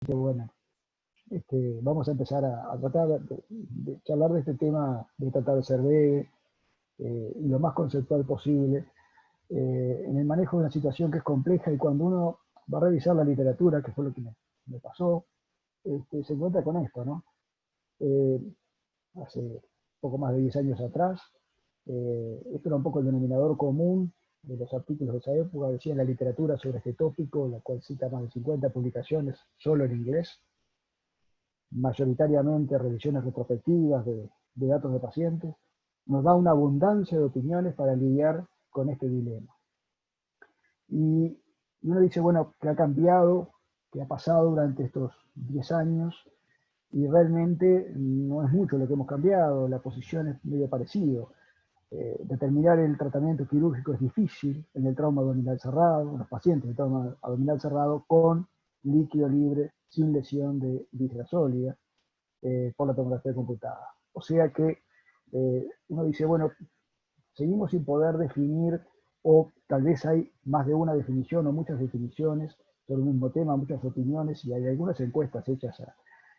que bueno, vamos a empezar a tratar de charlar de este tema, de tratar de ser breve y lo más conceptual posible en el manejo de una situación que es compleja y cuando uno va a revisar la literatura, que fue lo que me pasó, se encuentra con esto, ¿no? Eh, Hace poco más de 10 años atrás, esto era un poco el denominador común de los artículos de esa época, decía en la literatura sobre este tópico, la cual cita más de 50 publicaciones solo en inglés, mayoritariamente revisiones retrospectivas de datos de pacientes, nos da una abundancia de opiniones para lidiar con este dilema. Y uno dice, bueno, ¿qué ha cambiado? ¿Qué ha pasado durante estos 10 años? Y realmente no es mucho lo que hemos cambiado, la posición es medio parecido. Determinar el tratamiento quirúrgico es difícil en el trauma abdominal cerrado, en los pacientes de trauma abdominal cerrado con líquido libre, sin lesión de víscera sólida, por la tomografía computada. O sea que uno dice, bueno, seguimos sin poder definir, o tal vez hay más de una definición o muchas definiciones sobre el mismo tema, muchas opiniones, y hay algunas encuestas hechas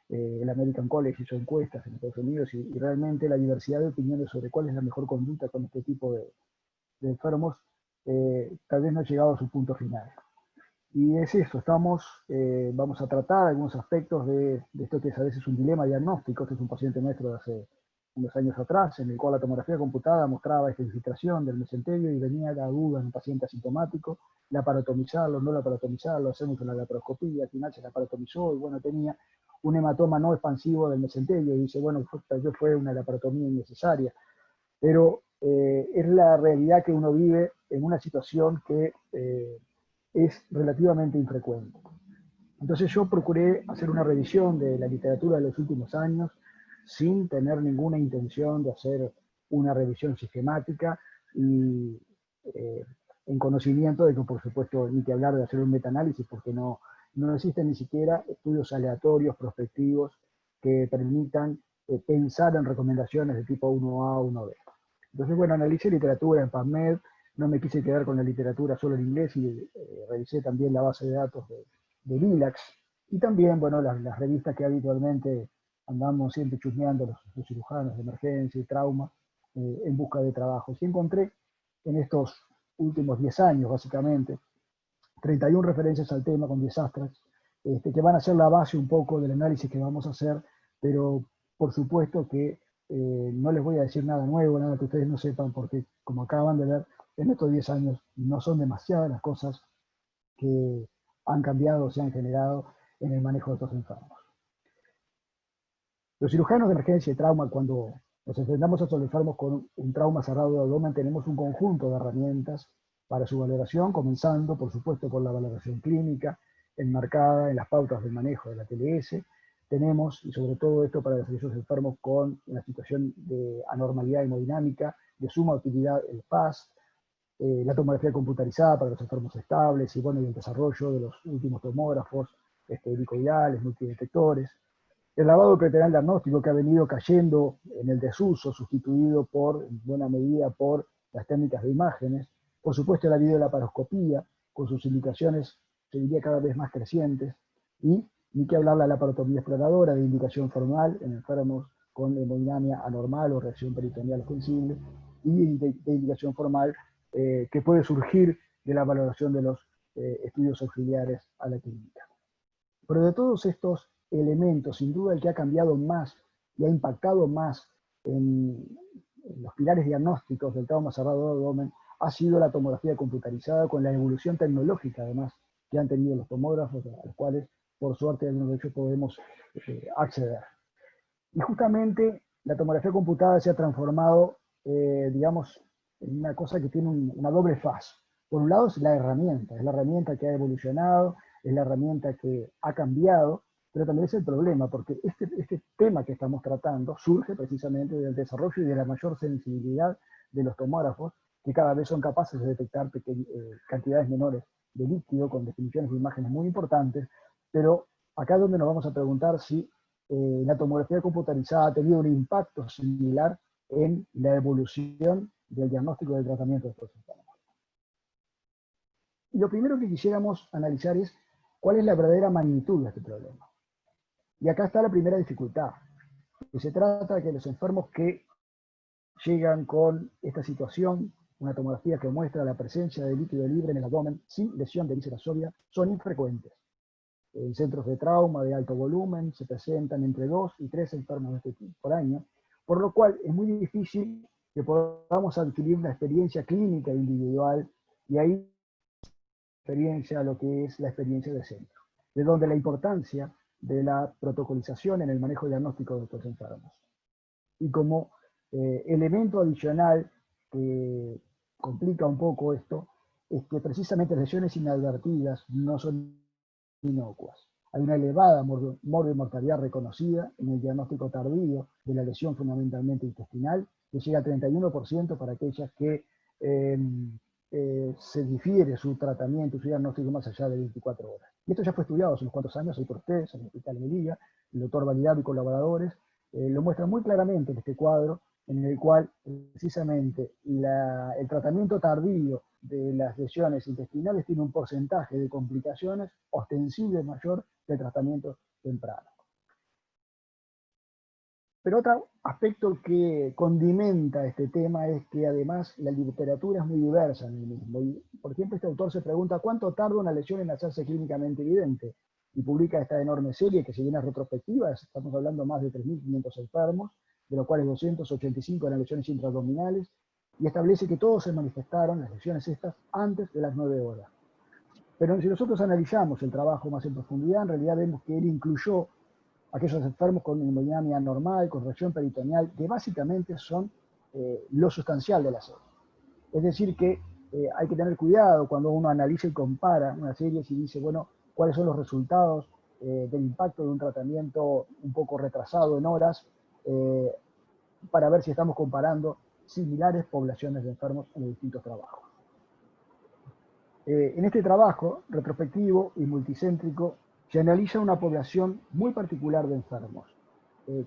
el American College hizo encuestas en Estados Unidos y realmente la diversidad de opiniones sobre cuál es la mejor conducta con este tipo de enfermos tal vez no ha llegado a su punto final. Y es eso, vamos a tratar algunos aspectos de esto que es a veces un dilema diagnóstico. Este es un paciente nuestro de hace unos años atrás, en el cual la tomografía computada mostraba esta infiltración del mesenterio y venía la duda en un paciente asintomático, laparotomizarlo, no laparotomizarlo, hacemos una laparoscopía, al final se laparotomizó y bueno, tenía un hematoma no expansivo del mesenterio y dice, bueno, tal vez fue una laparotomía innecesaria, pero es la realidad que uno vive en una situación que es relativamente infrecuente. Entonces yo procuré hacer una revisión de la literatura de los últimos años sin tener ninguna intención de hacer una revisión sistemática y en conocimiento de que, por supuesto, ni que hablar de hacer un metaanálisis porque no existen ni siquiera estudios aleatorios, prospectivos, que permitan pensar en recomendaciones de tipo 1A, 1B. Entonces, bueno, analicé literatura en PubMed, no me quise quedar con la literatura solo en inglés y revisé también la base de datos de LILACS y también, bueno, las revistas que habitualmente andamos siempre chusmeando los cirujanos de emergencia y trauma en busca de trabajos. Y encontré en estos últimos 10 años, básicamente, 31 referencias al tema con 10 abstracts, que van a ser la base un poco del análisis que vamos a hacer, pero por supuesto que no les voy a decir nada nuevo, nada que ustedes no sepan, porque como acaban de ver, en estos 10 años no son demasiadas las cosas que han cambiado o se han generado en el manejo de estos enfermos. Los cirujanos de emergencia y trauma, cuando nos enfrentamos a estos enfermos con un trauma cerrado de abdomen, tenemos un conjunto de herramientas para su valoración, comenzando, por supuesto, por la valoración clínica, enmarcada en las pautas del manejo de la TLS. Tenemos, y sobre todo esto para aquellos enfermos con una situación de anormalidad hemodinámica, de suma utilidad, el PAS, la tomografía computarizada para los enfermos estables, y bueno, y el desarrollo de los últimos tomógrafos, helicoidales, multidetectores. El lavado preteral diagnóstico que ha venido cayendo en el desuso, sustituido en buena medida por las técnicas de imágenes. Por supuesto, la videolaparoscopía, con sus indicaciones, se diría, cada vez más crecientes. Y ni que hablar la laparotomía exploradora de indicación formal en enfermos con hemodinamia anormal o reacción peritoneal sensible, y de indicación formal que puede surgir de la valoración de los estudios auxiliares a la clínica. Pero de todos estos elementos, sin duda el que ha cambiado más y ha impactado más en los pilares diagnósticos del trauma cerrado de abdomen ha sido la tomografía computarizada, con la evolución tecnológica además que han tenido los tomógrafos, a los cuales por suerte algunos de ellos podemos acceder. Y justamente la tomografía computada se ha transformado, digamos, en una cosa que tiene una doble faz. Por un lado es la herramienta que ha evolucionado, es la herramienta que ha cambiado, pero también es el problema, porque este tema que estamos tratando surge precisamente del desarrollo y de la mayor sensibilidad de los tomógrafos, que cada vez son capaces de detectar cantidades menores de líquido con definiciones de imágenes muy importantes, pero acá es donde nos vamos a preguntar si la tomografía computarizada ha tenido un impacto similar en la evolución del diagnóstico y del tratamiento de estos enfermos. Y lo primero que quisiéramos analizar es cuál es la verdadera magnitud de este problema. Y acá está la primera dificultad, que se trata de que los enfermos que llegan con esta situación, una tomografía que muestra la presencia de líquido libre en el abdomen sin lesión de vísceras sólidas, son infrecuentes. En centros de trauma de alto volumen se presentan entre 2 y 3 enfermos de este tipo por año, por lo cual es muy difícil que podamos adquirir una experiencia clínica individual, y ahí experiencia lo que es la experiencia de centro, de donde la importancia de la protocolización en el manejo diagnóstico de estos enfermos. Y como elemento adicional que complica un poco esto, es que precisamente las lesiones inadvertidas no son inocuas. Hay una elevada mortalidad reconocida en el diagnóstico tardío de la lesión fundamentalmente intestinal, que llega al 31% para aquellas que se difiere su tratamiento, su diagnóstico más allá de 24 horas. Y esto ya fue estudiado hace unos cuantos años, hay por ustedes, en el Hospital de Melilla, el doctor Validado y colaboradores, lo muestra muy claramente en este cuadro, en el cual precisamente el tratamiento tardío de las lesiones intestinales tiene un porcentaje de complicaciones ostensible mayor que el tratamiento temprano. Pero otro aspecto que condimenta este tema es que además la literatura es muy diversa en el mismo. Y, por ejemplo, este autor se pregunta cuánto tarda una lesión en hacerse clínicamente evidente, y publica esta enorme serie que, si bien es retrospectiva, estamos hablando más de 3.500 enfermos, de los cuales 285 eran lesiones intraabdominales, y establece que todos se manifestaron, las lesiones estas, antes de las 9 horas. Pero si nosotros analizamos el trabajo más en profundidad, en realidad vemos que él incluyó aquellos enfermos con hemodinámica normal, con reacción peritoneal, que básicamente son lo sustancial de la serie. Es decir, que hay que tener cuidado cuando uno analiza y compara una serie y dice, bueno, cuáles son los resultados del impacto de un tratamiento un poco retrasado en horas, para ver si estamos comparando similares poblaciones de enfermos en los distintos trabajos. En este trabajo retrospectivo y multicéntrico se analiza una población muy particular de enfermos,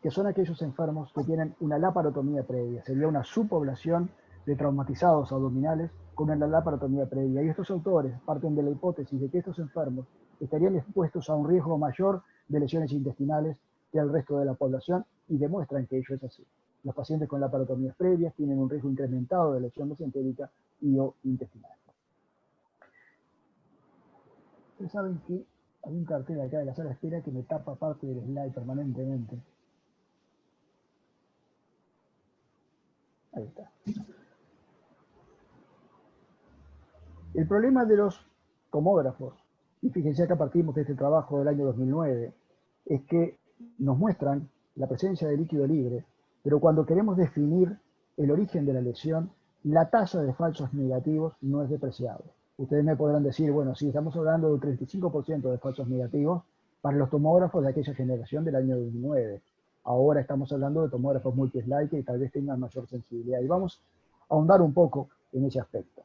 que son aquellos enfermos que tienen una laparotomía previa. Sería una subpoblación de traumatizados abdominales con una laparotomía previa. Y estos autores parten de la hipótesis de que estos enfermos estarían expuestos a un riesgo mayor de lesiones intestinales que al resto de la población, y demuestran que ello es así. Los pacientes con laparotomías previas tienen un riesgo incrementado de lesión mesentérica y o intestinal. Ustedes saben que hay un cartel acá de la sala de espera que me tapa parte del slide permanentemente. Ahí está. El problema de los tomógrafos, y fíjense acá partimos de este trabajo del año 2009, es que nos muestran la presencia de líquido libre, pero cuando queremos definir el origen de la lesión, la tasa de falsos negativos no es despreciable. Ustedes me podrán decir, bueno, sí, estamos hablando de un 35% de falsos negativos para los tomógrafos de aquella generación del año 2009. Ahora estamos hablando de tomógrafos multislide que tal vez tengan mayor sensibilidad. Y vamos a ahondar un poco en ese aspecto.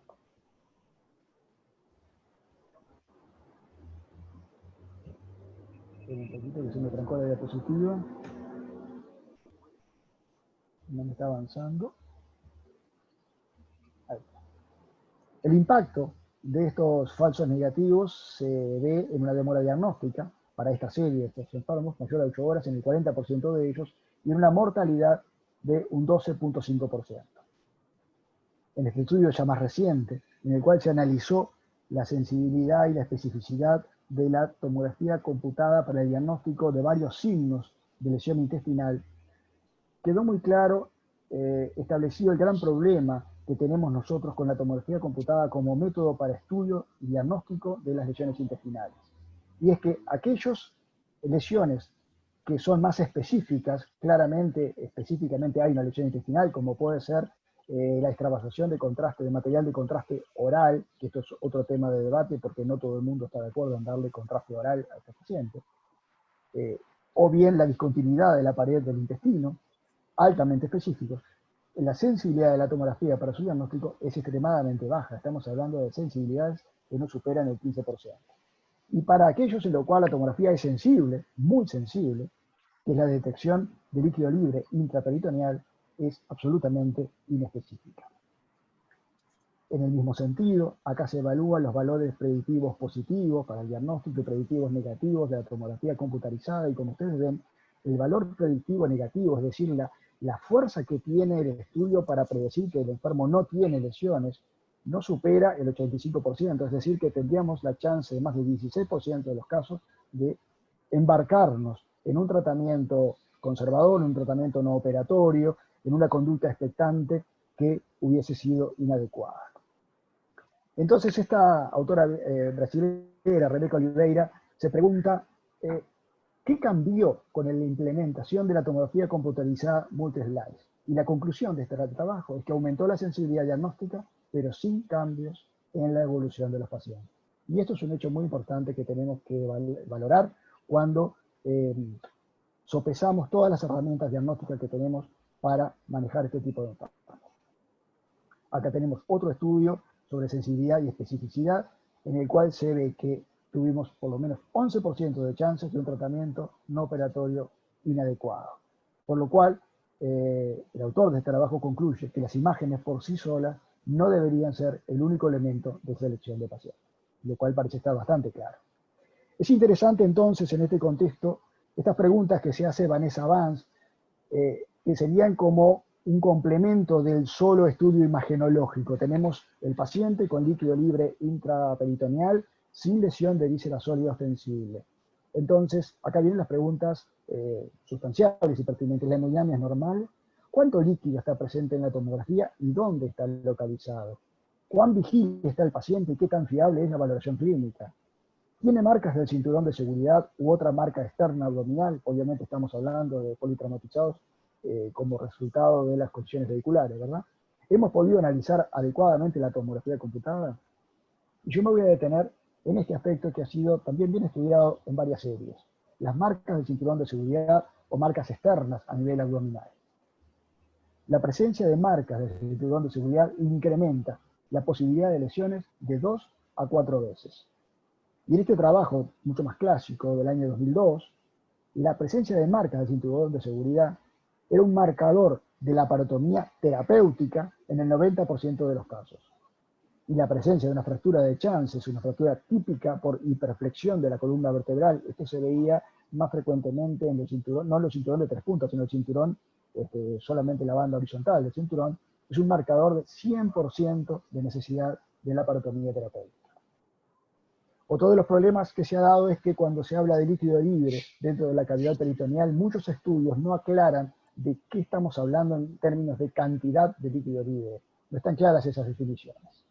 Un poquito que se me trancó la diapositiva. No me está avanzando. Ahí está. El impacto de estos falsos negativos se ve en una demora diagnóstica para esta serie de estos enfermos mayor a 8 horas en el 40% de ellos, y en una mortalidad de un 12.5%. En este estudio ya más reciente, en el cual se analizó la sensibilidad y la especificidad de la tomografía computada para el diagnóstico de varios signos de lesión intestinal, quedó muy claro establecido el gran problema que tenemos nosotros con la tomografía computada como método para estudio y diagnóstico de las lesiones intestinales. Y es que aquellas lesiones que son más específicas, claramente, específicamente hay una lesión intestinal, como puede ser la extravasación de contraste, de material de contraste oral, que esto es otro tema de debate porque no todo el mundo está de acuerdo en darle contraste oral a este paciente, o bien la discontinuidad de la pared del intestino, altamente específicos, la sensibilidad de la tomografía para su diagnóstico es extremadamente baja. Estamos hablando de sensibilidades que no superan el 15%. Y para aquellos en lo cual la tomografía es sensible, muy sensible, que es la detección de líquido libre intraperitoneal, es absolutamente inespecífica. en el mismo sentido. Acá se evalúan los valores predictivos positivos para el diagnóstico y predictivos negativos de la tomografía computarizada, y como ustedes ven, el valor predictivo negativo, es decir, la fuerza que tiene el estudio para predecir que el enfermo no tiene lesiones, no supera el 85%, es decir, que tendríamos la chance de más del 16% de los casos de embarcarnos en un tratamiento conservador, en un tratamiento no operatorio, en una conducta expectante que hubiese sido inadecuada. Entonces esta autora brasileña, Rebeca Oliveira, se pregunta ¿qué cambió con la implementación de la tomografía computarizada multi-slice? Y la conclusión de este trabajo es que aumentó la sensibilidad diagnóstica, pero sin cambios en la evolución de los pacientes. Y esto es un hecho muy importante que tenemos que valorar cuando sopesamos todas las herramientas diagnósticas que tenemos para manejar este tipo de enfermos. Acá tenemos otro estudio sobre sensibilidad y especificidad, en el cual se ve que tuvimos por lo menos 11% de chances de un tratamiento no operatorio inadecuado. Por lo cual, el autor de este trabajo concluye que las imágenes por sí solas no deberían ser el único elemento de selección de pacientes, lo cual parece estar bastante claro. Es interesante entonces en este contexto estas preguntas que se hace Vanessa Vance, que serían como un complemento del solo estudio imagenológico. Tenemos el paciente con líquido libre intraperitoneal sin lesión de víscera sólida ostensible. Entonces, acá vienen las preguntas sustanciales y pertinentes. ¿La hemodinamia es normal? ¿Cuánto líquido está presente en la tomografía y dónde está localizado? ¿Cuán vigile está el paciente y qué tan fiable es la valoración clínica? ¿Tiene marcas del cinturón de seguridad u otra marca externa abdominal? Obviamente estamos hablando de politraumatizados como resultado de las condiciones vehiculares, ¿verdad? ¿Hemos podido analizar adecuadamente la tomografía computada? Y yo me voy a detener en este aspecto que ha sido también bien estudiado en varias series. Las marcas del cinturón de seguridad o marcas externas a nivel abdominal. La presencia de marcas del cinturón de seguridad incrementa la posibilidad de lesiones de 2 a 4 veces. Y en este trabajo, mucho más clásico, del año 2002, la presencia de marcas del cinturón de seguridad era un marcador de la parotomía terapéutica en el 90% de los casos. Y la presencia de una fractura de chances, una fractura típica por hiperflexión de la columna vertebral, esto se veía más frecuentemente en el cinturón, no en el cinturón de 3 puntas, sino el cinturón, solamente la banda horizontal del cinturón, es un marcador de 100% de necesidad de la parotomía terapéutica. Otro de los problemas que se ha dado es que cuando se habla de líquido libre dentro de la cavidad peritoneal, muchos estudios no aclaran de qué estamos hablando en términos de cantidad de líquido libre. No están claras esas definiciones.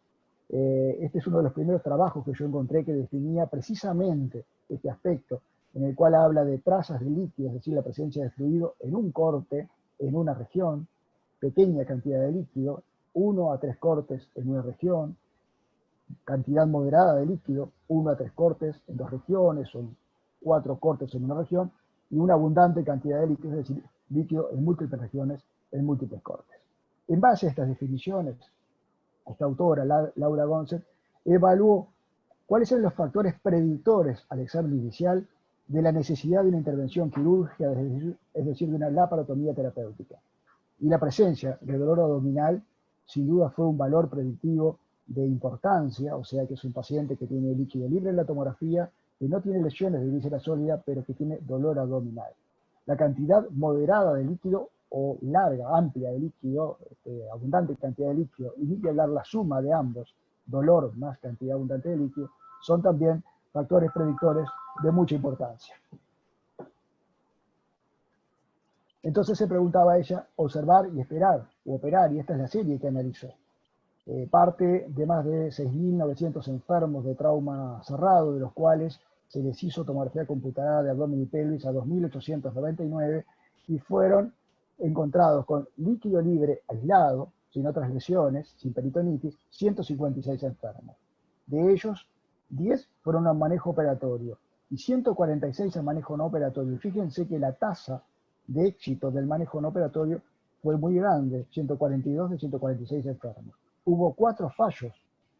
Este es uno de los primeros trabajos que yo encontré que definía precisamente este aspecto, en el cual habla de trazas de líquido, es decir, la presencia de fluido en un corte, en una región, pequeña cantidad de líquido, 1 a 3 cortes en una región, cantidad moderada de líquido, 1 a 3 cortes en 2 regiones, o 4 cortes en una región, y una abundante cantidad de líquido, es decir, líquido en múltiples regiones, en múltiples cortes. En base a estas definiciones, esta autora, Laura González, evaluó cuáles son los factores predictores al examen inicial de la necesidad de una intervención quirúrgica, es decir, de una laparotomía terapéutica. Y la presencia de dolor abdominal, sin duda, fue un valor predictivo de importancia, o sea que es un paciente que tiene líquido libre en la tomografía, que no tiene lesiones de víscera sólida, pero que tiene dolor abdominal. La cantidad moderada de líquido o larga, amplia de líquido, abundante cantidad de líquido, y ni que hablar la suma de ambos, dolor más cantidad abundante de líquido, son también factores predictores de mucha importancia. Entonces se preguntaba ella, observar y esperar, o operar, y esta es la serie que analizó. Parte de más de 6.900 enfermos de trauma cerrado, de los cuales se les hizo tomografía computada de abdomen y pelvis a 2.899 y fueron encontrados con líquido libre aislado, sin otras lesiones, sin peritonitis, 156 enfermos. De ellos, 10 fueron a manejo operatorio y 146 a manejo no operatorio. Y fíjense que la tasa de éxito del manejo no operatorio fue muy grande, 142 de 146 enfermos. Hubo 4 fallos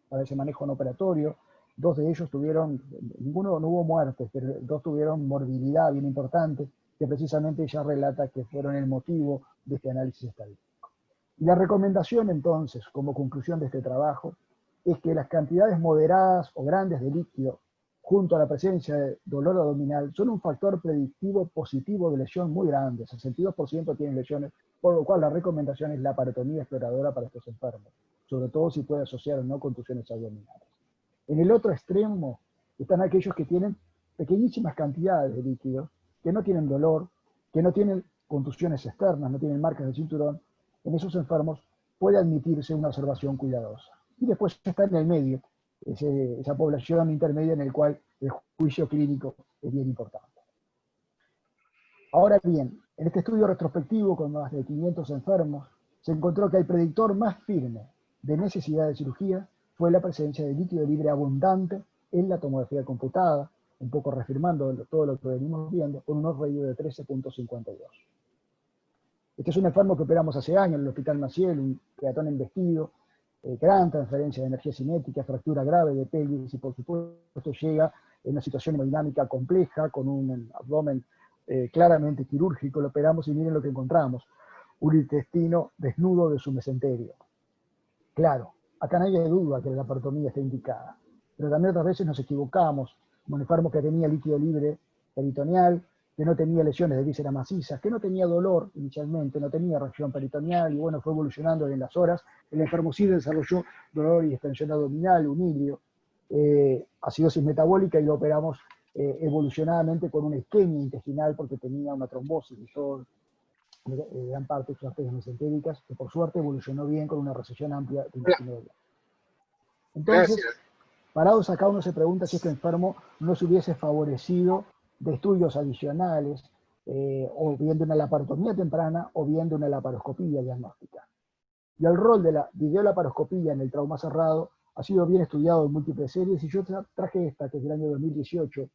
para ese manejo no operatorio, 2 de ellos tuvieron, ninguno, no hubo muertes, pero 2 tuvieron morbilidad bien importante, que precisamente ella relata que fueron el motivo de este análisis estadístico. Y la recomendación entonces, como conclusión de este trabajo, es que las cantidades moderadas o grandes de líquido, junto a la presencia de dolor abdominal, son un factor predictivo positivo de lesión muy grande. 62% tienen lesiones, por lo cual la recomendación es la laparotomía exploradora para estos enfermos, sobre todo si puede asociar o no contusiones abdominales. En el otro extremo están aquellos que tienen pequeñísimas cantidades de líquido, que no tienen dolor, que no tienen contusiones externas, no tienen marcas de cinturón. En esos enfermos puede admitirse una observación cuidadosa. Y después está en el medio, esa población intermedia en la cual el juicio clínico es bien importante. Ahora bien, en este estudio retrospectivo con más de 500 enfermos, se encontró que el predictor más firme de necesidad de cirugía fue la presencia de líquido libre abundante en la tomografía computada, un poco reafirmando todo lo que venimos viendo, con un odds-ratio de 13.52. Este es un enfermo que operamos hace años en el Hospital Maciel, un peatón embestido, gran transferencia de energía cinética, fractura grave de pelvis y por supuesto llega en una situación hemodinámica compleja, con un abdomen claramente quirúrgico. Lo operamos y miren lo que encontramos, un intestino desnudo de su mesenterio. Claro, acá nadie duda que la laparotomía está indicada, pero también otras veces nos equivocamos, como un enfermo que tenía líquido libre peritoneal, que no tenía lesiones de vísceras macizas, que no tenía dolor inicialmente, no tenía reacción peritoneal, y bueno, fue evolucionando en las horas. El enfermo sí desarrolló dolor y extensión abdominal, un ilio, acidosis metabólica, y lo operamos evolucionadamente con una isquemia intestinal porque tenía una trombosis y todo, gran parte de sus arterias mesentéricas, que por suerte evolucionó bien con una recesión amplia del intestino delgado. Entonces, parados acá, uno se pregunta si este enfermo no se hubiese favorecido de estudios adicionales, o bien de una laparotomía temprana, o bien de una laparoscopía diagnóstica. Y el rol de la videolaparoscopía en el trauma cerrado ha sido bien estudiado en múltiples series, y yo traje esta, que es del año 2018,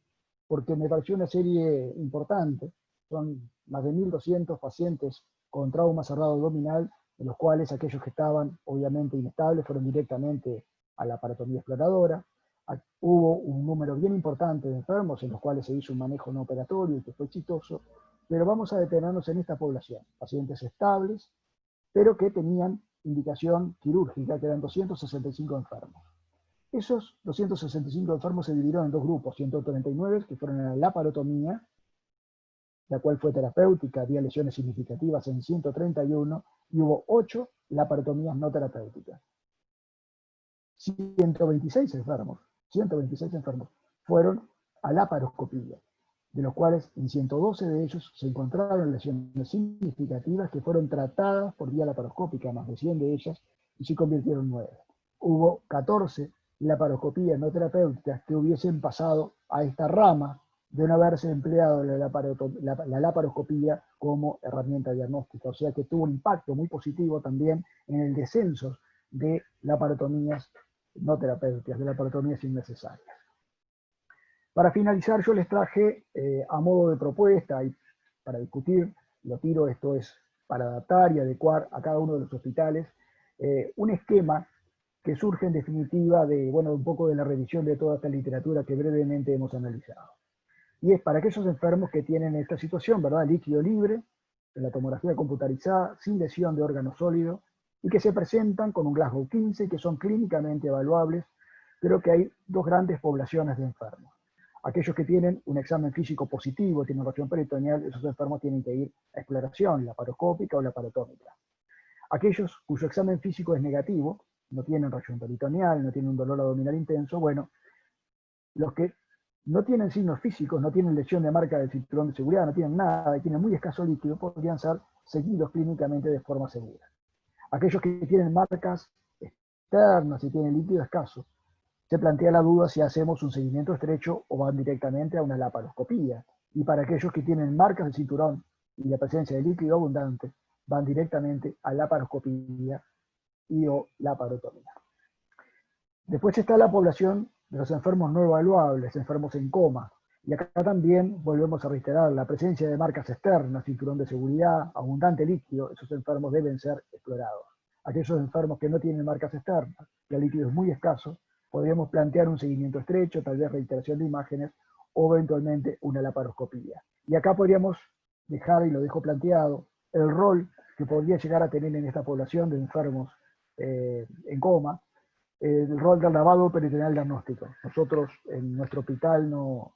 porque me pareció una serie importante. Son más de 1.200 pacientes con trauma cerrado abdominal, en los cuales aquellos que estaban obviamente inestables fueron directamente a la laparotomía exploradora. Hubo un número bien importante de enfermos en los cuales se hizo un manejo no operatorio y que fue exitoso, pero vamos a detenernos en esta población, pacientes estables, pero que tenían indicación quirúrgica, que eran 265 enfermos. Esos 265 enfermos se dividieron en dos grupos, 139 que fueron a la laparotomía, la cual fue terapéutica, había lesiones significativas en 131, y hubo 8 laparotomías no terapéuticas. 126 enfermos fueron a laparoscopía, de los cuales en 112 de ellos se encontraron lesiones significativas que fueron tratadas por vía laparoscópica, más de 100 de ellas, y se convirtieron en 9. Hubo 14 laparoscopías no terapéuticas que hubiesen pasado a esta rama de no haberse empleado la laparoscopía como herramienta diagnóstica, o sea que tuvo un impacto muy positivo también en el descenso de laparotomías no terapéuticas, de laparotomías innecesarias. Para finalizar, yo les traje a modo de propuesta y para discutir, lo tiro, esto es para adaptar y adecuar a cada uno de los hospitales, un esquema que surge en definitiva de, bueno, un poco de la revisión de toda esta literatura que brevemente hemos analizado. Y es para aquellos enfermos que tienen esta situación, ¿verdad? Líquido libre, en la tomografía computarizada, sin lesión de órgano sólido, y que se presentan con un Glasgow 15, que son clínicamente evaluables, pero que hay dos grandes poblaciones de enfermos. Aquellos que tienen un examen físico positivo, tienen reacción peritoneal, esos enfermos tienen que ir a exploración laparoscópica o laparotómica. Aquellos cuyo examen físico es negativo, no tienen reacción peritoneal, no tienen un dolor abdominal intenso, bueno, los que no tienen signos físicos, no tienen lesión de marca del cinturón de seguridad, no tienen nada y tienen muy escaso líquido, podrían ser seguidos clínicamente de forma segura. Aquellos que tienen marcas externas y tienen líquido escaso, se plantea la duda si hacemos un seguimiento estrecho o van directamente a una laparoscopía. Y para aquellos que tienen marcas de cinturón y la presencia de líquido abundante, van directamente a laparoscopía y o laparotomía. Después está la población de los enfermos no evaluables, enfermos en coma. Y acá también volvemos a reiterar la presencia de marcas externas, cinturón de seguridad, abundante líquido, esos enfermos deben ser explorados. Aquellos enfermos que no tienen marcas externas, que el líquido es muy escaso, podríamos plantear un seguimiento estrecho, tal vez reiteración de imágenes o eventualmente una laparoscopía. Y acá podríamos dejar, y lo dejo planteado, el rol que podría llegar a tener en esta población de enfermos en coma, el rol del lavado peritoneal diagnóstico. Nosotros en nuestro hospital no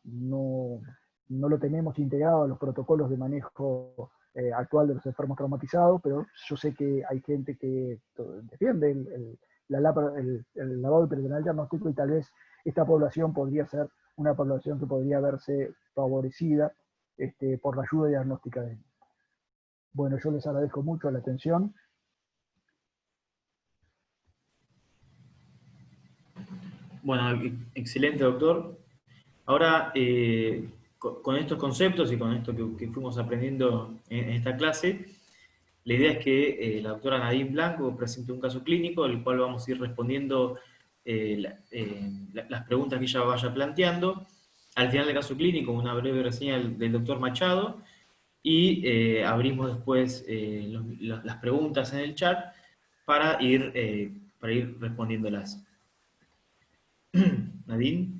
lo tenemos integrado a los protocolos de manejo actual de los enfermos traumatizados, pero yo sé que hay gente que defiende el lavado peritoneal diagnóstico, y tal vez esta población podría ser una población que podría verse favorecida por la ayuda diagnóstica de él. Bueno, yo les agradezco mucho la atención. Bueno, excelente, doctor. Ahora, con estos conceptos y con esto que fuimos aprendiendo en esta clase, la idea es que la doctora Nadine Blanco presente un caso clínico, el cual vamos a ir respondiendo las preguntas que ella vaya planteando. Al final del caso clínico, una breve reseña del doctor Machado, y abrimos después las preguntas en el chat para ir respondiéndolas. Nadine.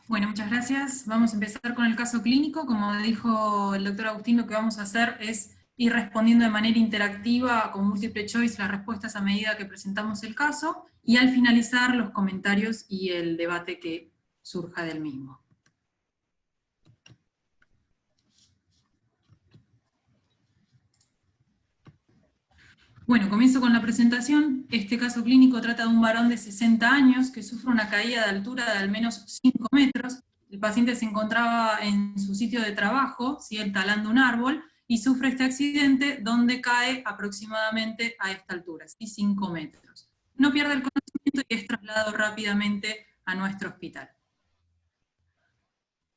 Bueno, muchas gracias. Vamos a empezar con el caso clínico. Como dijo el doctor Agustín, lo que vamos a hacer es ir respondiendo de manera interactiva con múltiple choice las respuestas a medida que presentamos el caso, y al finalizar los comentarios y el debate que surja del mismo. Bueno, comienzo con la presentación. Este caso clínico trata de un varón de 60 años que sufre una caída de altura de al menos 5 metros. El paciente se encontraba en su sitio de trabajo, ¿sí?, talando un árbol, y sufre este accidente donde cae aproximadamente a esta altura, ¿sí?, 5 metros. No pierde el conocimiento y es trasladado rápidamente a nuestro hospital.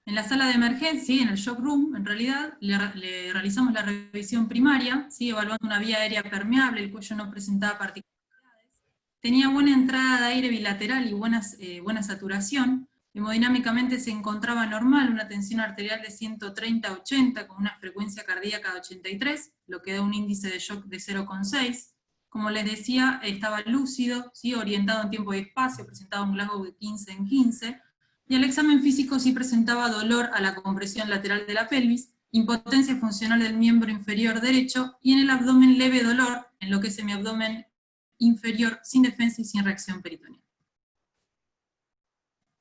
En la sala de emergencia, en el shock room, en realidad, le realizamos la revisión primaria, ¿sí?, evaluando una vía aérea permeable, el cuello no presentaba particularidades, tenía buena entrada de aire bilateral y buena saturación, hemodinámicamente se encontraba normal, una tensión arterial de 130/80 con una frecuencia cardíaca de 83, lo que da un índice de shock de 0,6. Como les decía, estaba lúcido, ¿sí?, orientado en tiempo y espacio, presentaba un Glasgow de 15/15, y el examen físico sí presentaba dolor a la compresión lateral de la pelvis, impotencia funcional del miembro inferior derecho, y en el abdomen leve dolor, en lo que es mi abdomen inferior, sin defensa y sin reacción peritoneal.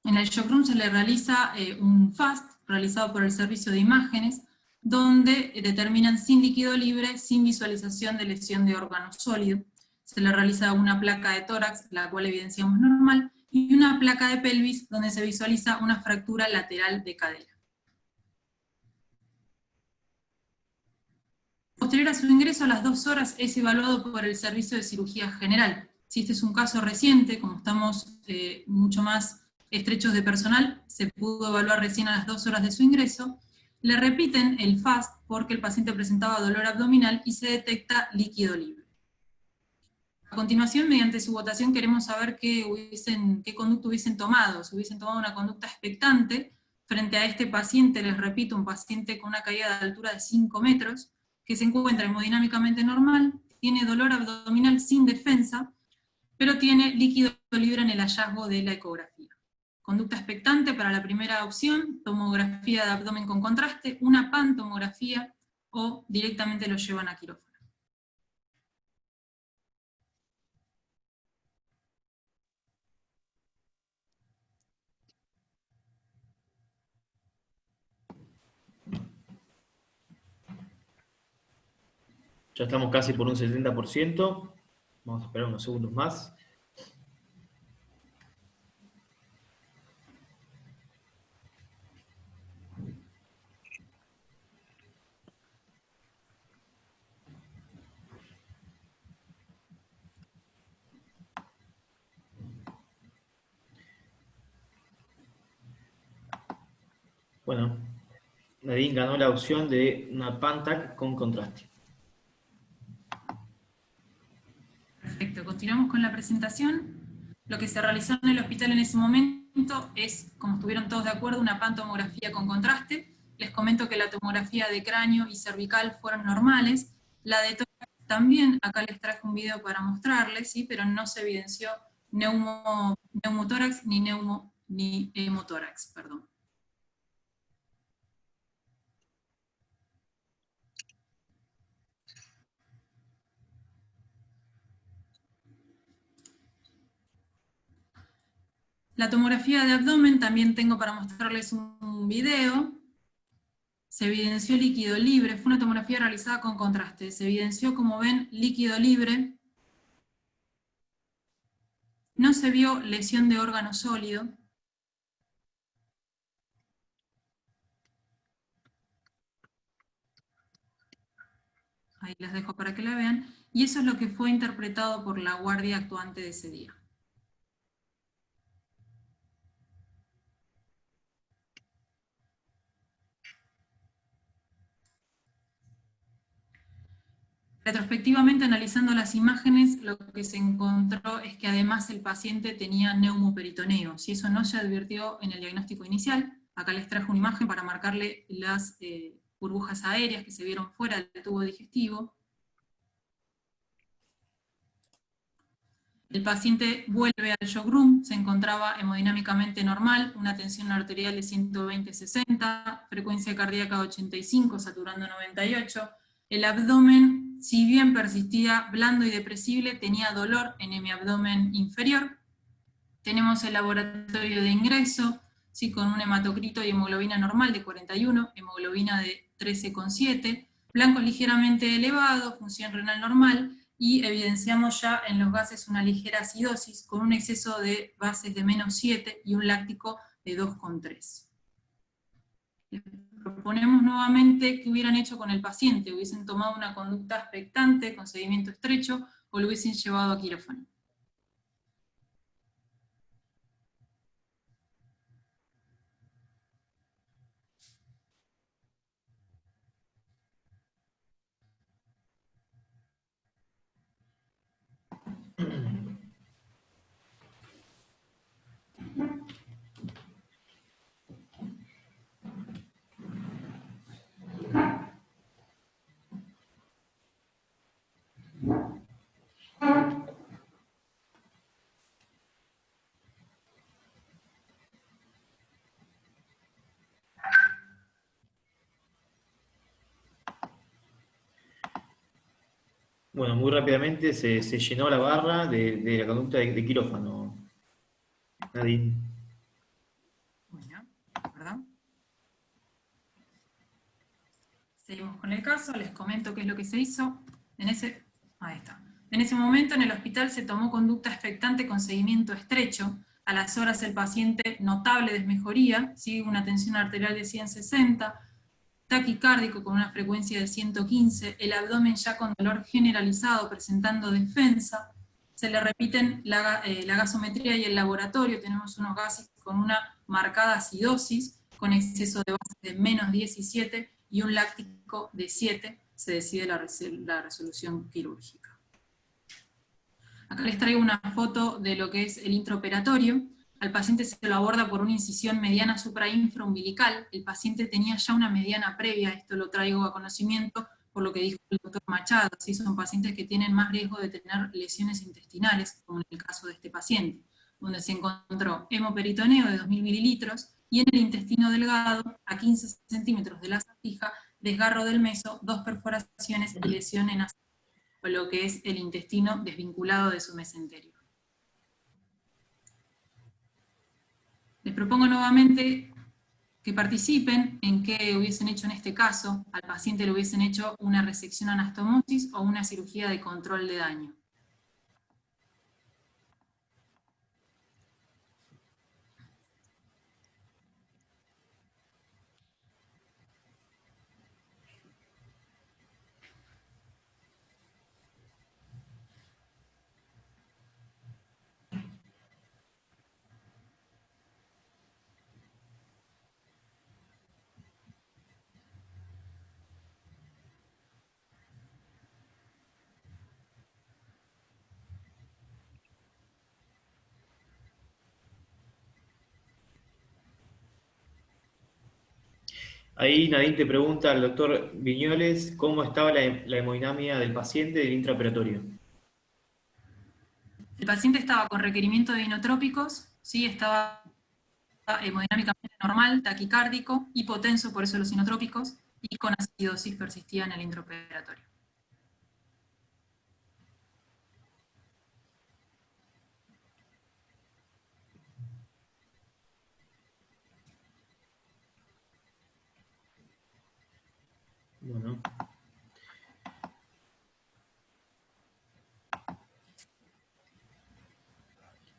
En el shock room se le realiza un FAST, realizado por el servicio de imágenes, donde determinan sin líquido libre, sin visualización de lesión de órgano sólido. Se le realiza una placa de tórax, la cual evidenciamos normal, y una placa de pelvis, donde se visualiza una fractura lateral de cadera. Posterior a su ingreso, a las 2 horas es evaluado por el servicio de cirugía general. Si este es un caso reciente, como estamos mucho más estrechos de personal, se pudo evaluar recién a las 2 horas de su ingreso, le repiten el FAST porque el paciente presentaba dolor abdominal y se detecta líquido libre. A continuación, mediante su votación, queremos saber qué conducta hubiesen tomado. Si hubiesen tomado una conducta expectante frente a este paciente, les repito, un paciente con una caída de altura de 5 metros, que se encuentra hemodinámicamente normal, tiene dolor abdominal sin defensa, pero tiene líquido libre en el hallazgo de la ecografía. Conducta expectante para la primera opción, tomografía de abdomen con contraste, una pantomografía, o directamente lo llevan a quirófano. Ya estamos casi por un 70%. Vamos a esperar unos segundos más. Bueno, Nadine ganó la opción de una PANTAC con contraste. Perfecto, continuamos con la presentación. Lo que se realizó en el hospital en ese momento es, como estuvieron todos de acuerdo, una pantomografía con contraste. Les comento que la tomografía de cráneo y cervical fueron normales. La de tórax también, acá les traje un video para mostrarles, ¿sí?, pero no se evidenció neumotórax ni hemotórax, perdón. La tomografía de abdomen también tengo para mostrarles un video. Se evidenció líquido libre, fue una tomografía realizada con contraste. Se evidenció, como ven, líquido libre. No se vio lesión de órgano sólido. Ahí las dejo para que la vean. Y eso es lo que fue interpretado por la guardia actuante de ese día. Retrospectivamente, analizando las imágenes, lo que se encontró es que además el paciente tenía neumoperitoneo. Si eso no se advirtió en el diagnóstico inicial, acá les traje una imagen para marcarle las burbujas aéreas que se vieron fuera del tubo digestivo. El paciente vuelve al shock room, se encontraba hemodinámicamente normal, una tensión arterial de 120/60, frecuencia cardíaca 85, saturando 98. El abdomen, si bien persistía blando y depresible, tenía dolor en hemiabdomen inferior. Tenemos el laboratorio de ingreso, ¿sí? Con un hematocrito y hemoglobina normal de 41, hemoglobina de 13,7, blancos ligeramente elevados, función renal normal, y evidenciamos ya en los gases una ligera acidosis con un exceso de bases de -7 y un láctico de 2,3. Les proponemos nuevamente qué hubieran hecho con el paciente. ¿Hubiesen tomado una conducta expectante con seguimiento estrecho o lo hubiesen llevado a quirófano? Bueno, muy rápidamente se llenó la barra de la conducta de quirófano. Nadie. Bueno, ¿verdad? Seguimos con el caso, les comento qué es lo que se hizo. Ahí está. En ese momento en el hospital se tomó conducta expectante con seguimiento estrecho. A las horas el paciente notable desmejoría, ¿sí? Una tensión arterial de 160, taquicárdico con una frecuencia de 115, el abdomen ya con dolor generalizado presentando defensa. Se le repiten la gasometría y el laboratorio, tenemos unos gases con una marcada acidosis, con exceso de bases de -17 y un láctico de 7, se decide la resolución quirúrgica. Acá les traigo una foto de lo que es el intraoperatorio. Al paciente se lo aborda por una incisión mediana suprainfraumbilical. El paciente tenía ya una mediana previa, esto lo traigo a conocimiento por lo que dijo el doctor Machado, ¿sí? Son pacientes que tienen más riesgo de tener lesiones intestinales, como en el caso de este paciente, donde se encontró hemoperitoneo de 2000 mililitros, y en el intestino delgado, a 15 centímetros de la sabija, desgarro del meso, 2 perforaciones y lesión en o lo que es el intestino desvinculado de su mesenterio. Les propongo nuevamente que participen en qué hubiesen hecho en este caso. Al paciente le hubiesen hecho una resección anastomosis o una cirugía de control de daño. Ahí Nadine te pregunta al doctor Viñoles cómo estaba la hemodinamia del paciente del intraoperatorio. El paciente estaba con requerimiento de inotrópicos, ¿sí? Estaba hemodinámicamente normal, taquicárdico, hipotenso, por eso los inotrópicos, y con acidosis persistía en el intraoperatorio. Bueno.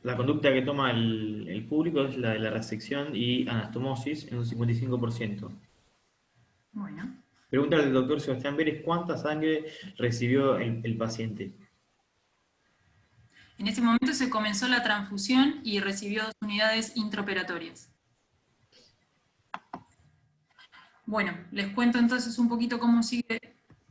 La conducta que toma el público es la de la resección y anastomosis en un 55%. Bueno. Pregunta al doctor Sebastián Vélez, ¿cuánta sangre recibió el paciente? En ese momento se comenzó la transfusión y recibió 2 unidades intraoperatorias. Bueno, les cuento entonces un poquito cómo sigue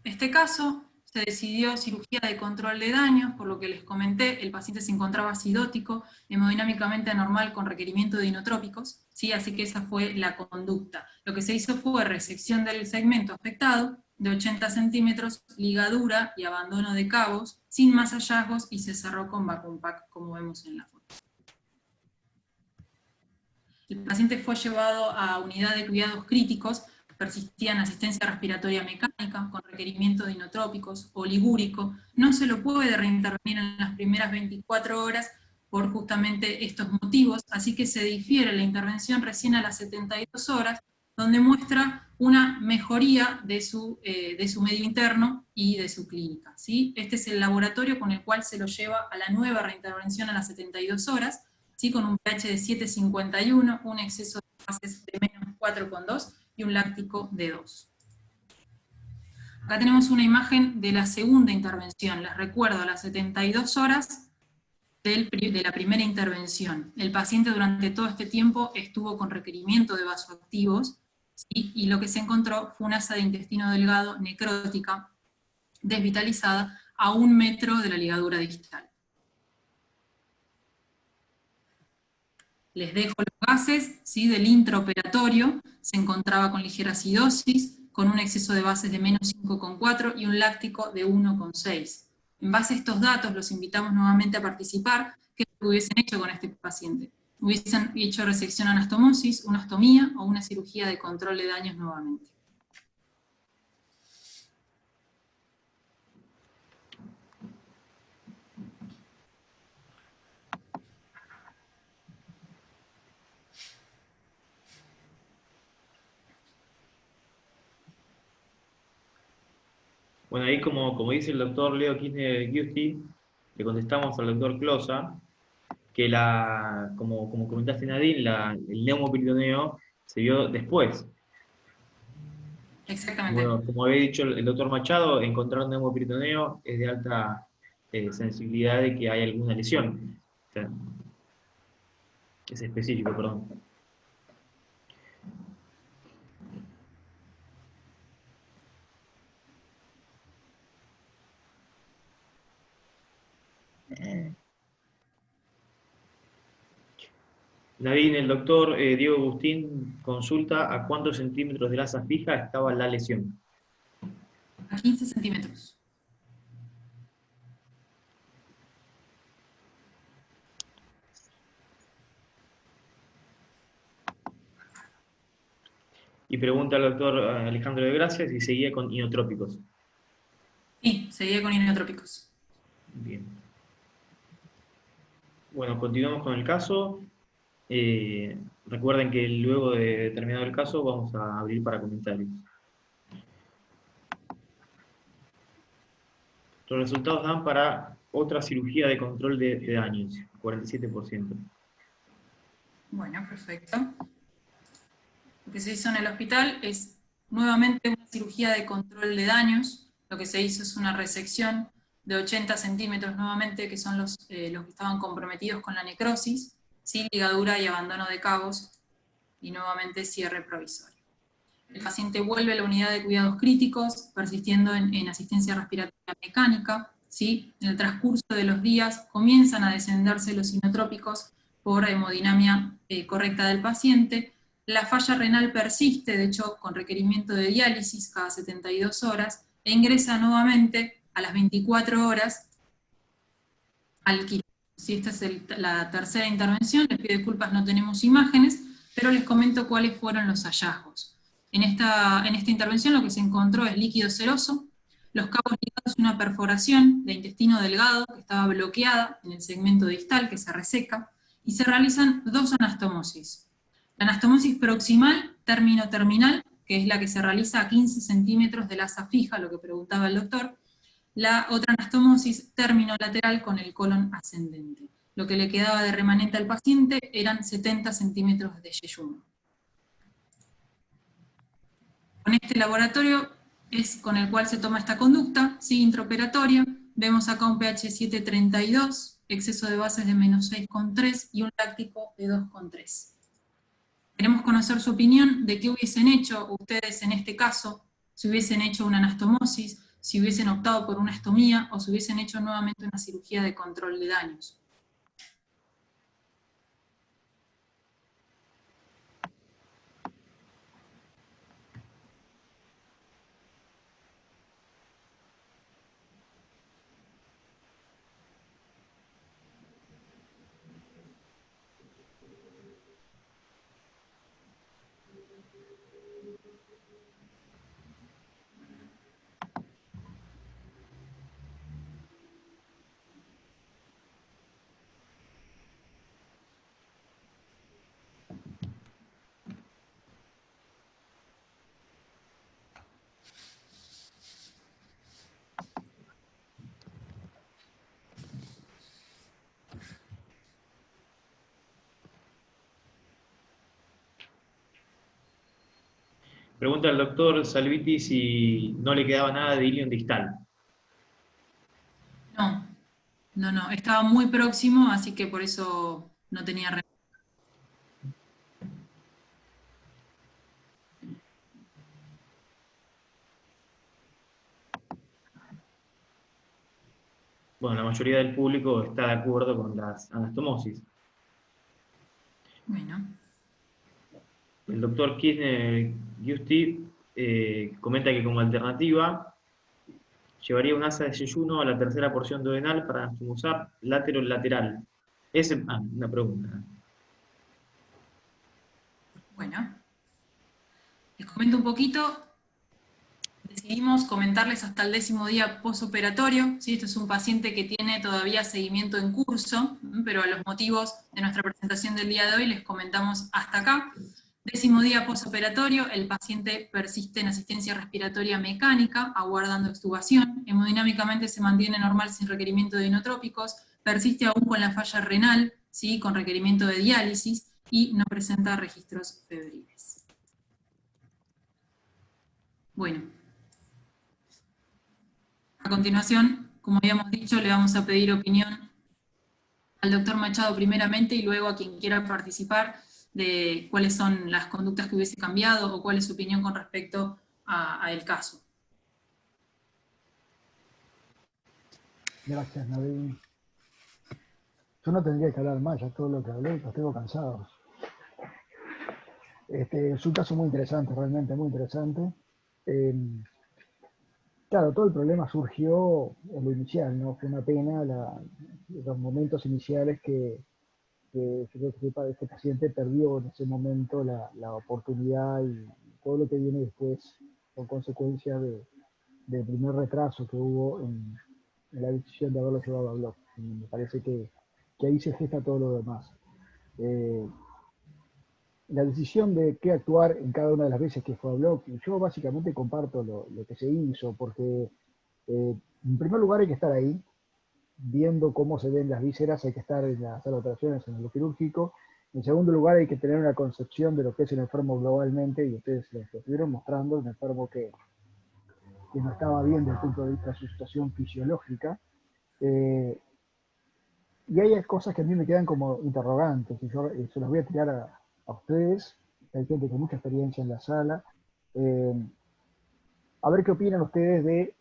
este caso. Se decidió cirugía de control de daños, por lo que les comenté, el paciente se encontraba acidótico, hemodinámicamente anormal con requerimiento de inotrópicos, ¿sí? Así que esa fue la conducta. Lo que se hizo fue resección del segmento afectado, de 80 centímetros, ligadura y abandono de cabos, sin más hallazgos, y se cerró con vacuum pack, como vemos en la foto. El paciente fue llevado a unidad de cuidados críticos, persistía en asistencia respiratoria mecánica, con requerimiento de inotrópicos, oligúrico. No se lo puede reintervenir en las primeras 24 horas por justamente estos motivos, así que se difiere la intervención recién a las 72 horas, donde muestra una mejoría de su medio interno y de su clínica, ¿sí? Este es el laboratorio con el cual se lo lleva a la nueva reintervención a las 72 horas, ¿sí? Con un pH de 7,51, un exceso de bases de menos 4,2 y un láctico de 2. Acá tenemos una imagen de la segunda intervención. Les recuerdo, a las 72 horas de la primera intervención. El paciente durante todo este tiempo estuvo con requerimiento de vasoactivos, ¿sí? Y lo que se encontró fue una asa de intestino delgado necrótica, desvitalizada, a 1 metro de la ligadura distal. Les dejo los gases, ¿sí? Del intraoperatorio, se encontraba con ligera acidosis, con un exceso de bases de menos 5,4 y un láctico de 1,6. En base a estos datos, los invitamos nuevamente a participar. ¿Qué hubiesen hecho con este paciente? Hubiesen hecho resección anastomosis, una ostomía o una cirugía de control de daños nuevamente. Bueno, ahí como dice el doctor Leo Kirchner-Giusti, le contestamos al doctor Closa que como comentaste Nadine, el neumoperitoneo se vio después. Exactamente. Bueno, como había dicho el doctor Machado, encontrar un neumoperitoneo es de alta sensibilidad de que hay alguna lesión. O sea, es específico, perdón. Nadine, el doctor Diego Agustín consulta a cuántos centímetros de la asa fija estaba la lesión. A 15 centímetros. Y pregunta al doctor Alejandro de Gracia si seguía con inotrópicos. Sí, seguía con inotrópicos. Bien. Bueno, continuamos con el caso. Recuerden que luego de terminado el caso vamos a abrir para comentarios. Los resultados dan para otra cirugía de control de daños, 47%. Bueno, perfecto. Lo que se hizo en el hospital es nuevamente una cirugía de control de daños. Lo que se hizo es una resección de 80 centímetros nuevamente, que son los que estaban comprometidos con la necrosis, ¿sí? Ligadura y abandono de cabos, y nuevamente cierre provisorio. El paciente vuelve a la unidad de cuidados críticos, persistiendo en asistencia respiratoria mecánica, ¿sí? En el transcurso de los días comienzan a descenderse los inotrópicos por hemodinamia correcta del paciente. La falla renal persiste, de hecho, con requerimiento de diálisis cada 72 horas, e ingresa nuevamente a las 24 horas al quirófano. Si esta es la tercera intervención, les pido disculpas, no tenemos imágenes, pero les comento cuáles fueron los hallazgos. En esta intervención lo que se encontró es líquido seroso, los cabos ligados a una perforación de intestino delgado que estaba bloqueada en el segmento distal, que se reseca, y se realizan 2 anastomosis. La anastomosis proximal, término terminal, que es la que se realiza a 15 centímetros del asa fija, lo que preguntaba el doctor. La otra anastomosis terminolateral con el colon ascendente. Lo que le quedaba de remanente al paciente eran 70 centímetros de yeyuno. Con este laboratorio es con el cual se toma esta conducta, ¿sí? Intraoperatoria. Vemos acá un pH 7,32, exceso de bases de menos 6,3 y un láctico de 2,3. Queremos conocer su opinión de qué hubiesen hecho ustedes en este caso, si hubiesen hecho una anastomosis, si hubiesen optado por una estomía o si hubiesen hecho nuevamente una cirugía de control de daños. Pregunta al doctor Salviti si no le quedaba nada de ilion distal. No, estaba muy próximo, así que por eso no tenía remedio. Bueno, la mayoría del público está de acuerdo con las anastomosis. Bueno. El doctor Kirchner Giusti comenta que como alternativa llevaría un asa de yeyuno a la tercera porción duodenal para anastomosar lateral. Una pregunta. Bueno, les comento un poquito. Decidimos comentarles hasta el 10º día posoperatorio. ¿Sí? Este es un paciente que tiene todavía seguimiento en curso, pero a los motivos de nuestra presentación del día de hoy les comentamos hasta acá. 10º día posoperatorio, el paciente persiste en asistencia respiratoria mecánica, aguardando extubación, hemodinámicamente se mantiene normal sin requerimiento de inotrópicos, persiste aún con la falla renal, ¿sí? Con requerimiento de diálisis, y no presenta registros febriles. Bueno, a continuación, como habíamos dicho, le vamos a pedir opinión al doctor Machado primeramente y luego a quien quiera participar de cuáles son las conductas que hubiese cambiado o cuál es su opinión con respecto a el caso. Gracias, Nadine. Yo no tendría que hablar más, ya todo lo que hablé, los tengo cansados. Es un caso muy interesante, realmente muy interesante. Claro, todo el problema surgió en lo inicial, ¿no? Fue una pena los momentos iniciales que este paciente perdió en ese momento la oportunidad y todo lo que viene después con consecuencia del primer retraso que hubo en la decisión de haberlo llevado a Block. Me parece que ahí se gesta todo lo demás. La decisión de qué actuar en cada una de las veces que fue a Block, yo básicamente comparto lo que se hizo, porque en primer lugar hay que estar ahí, viendo cómo se ven las vísceras, hay que estar en la sala de operaciones, en lo quirúrgico. En segundo lugar hay que tener una concepción de lo que es el enfermo globalmente, y ustedes lo estuvieron mostrando, un enfermo que no estaba bien desde el punto de vista de su situación fisiológica. Y hay cosas que a mí me quedan como interrogantes, y yo se los voy a tirar a ustedes, hay gente con mucha experiencia en la sala. A ver qué opinan ustedes de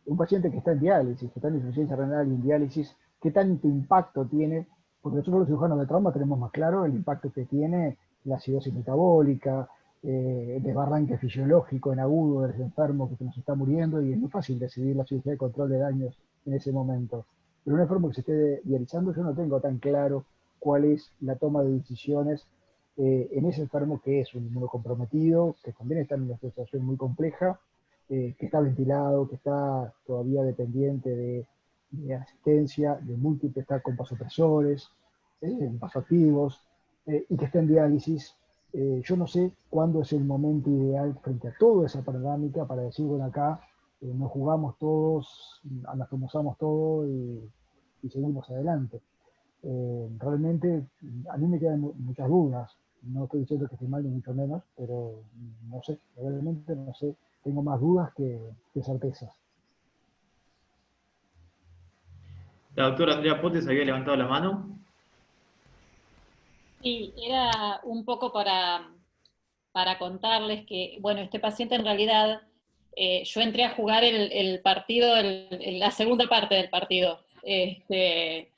un paciente que está en diálisis, que está en insuficiencia renal y en diálisis, ¿qué tanto impacto tiene? Porque nosotros los cirujanos de trauma tenemos más claro el impacto que tiene la acidosis metabólica, el desbarranque fisiológico en agudo del enfermo que se nos está muriendo, y es muy fácil decidir la cirugía de control de daños en ese momento. Pero un enfermo que se esté dializando, yo no tengo tan claro cuál es la toma de decisiones en ese enfermo que es un inmunocomprometido, que también está en una situación muy compleja, que está ventilado, que está todavía dependiente de asistencia, de múltiples, está con vasopresores, vasoactivos, y que está en diálisis. Yo no sé cuándo es el momento ideal frente a toda esa panorámica para decir, bueno, acá nos jugamos todos, anastomosamos todo y seguimos adelante. Realmente a mí me quedan muchas dudas. No estoy diciendo que esté mal ni mucho menos, pero no sé, realmente no sé. Tengo más dudas que certezas. La doctora Andrea Potes había levantado la mano. Sí, era un poco para contarles que, bueno, este paciente en realidad, yo entré a jugar el partido, la segunda parte del partido, eh,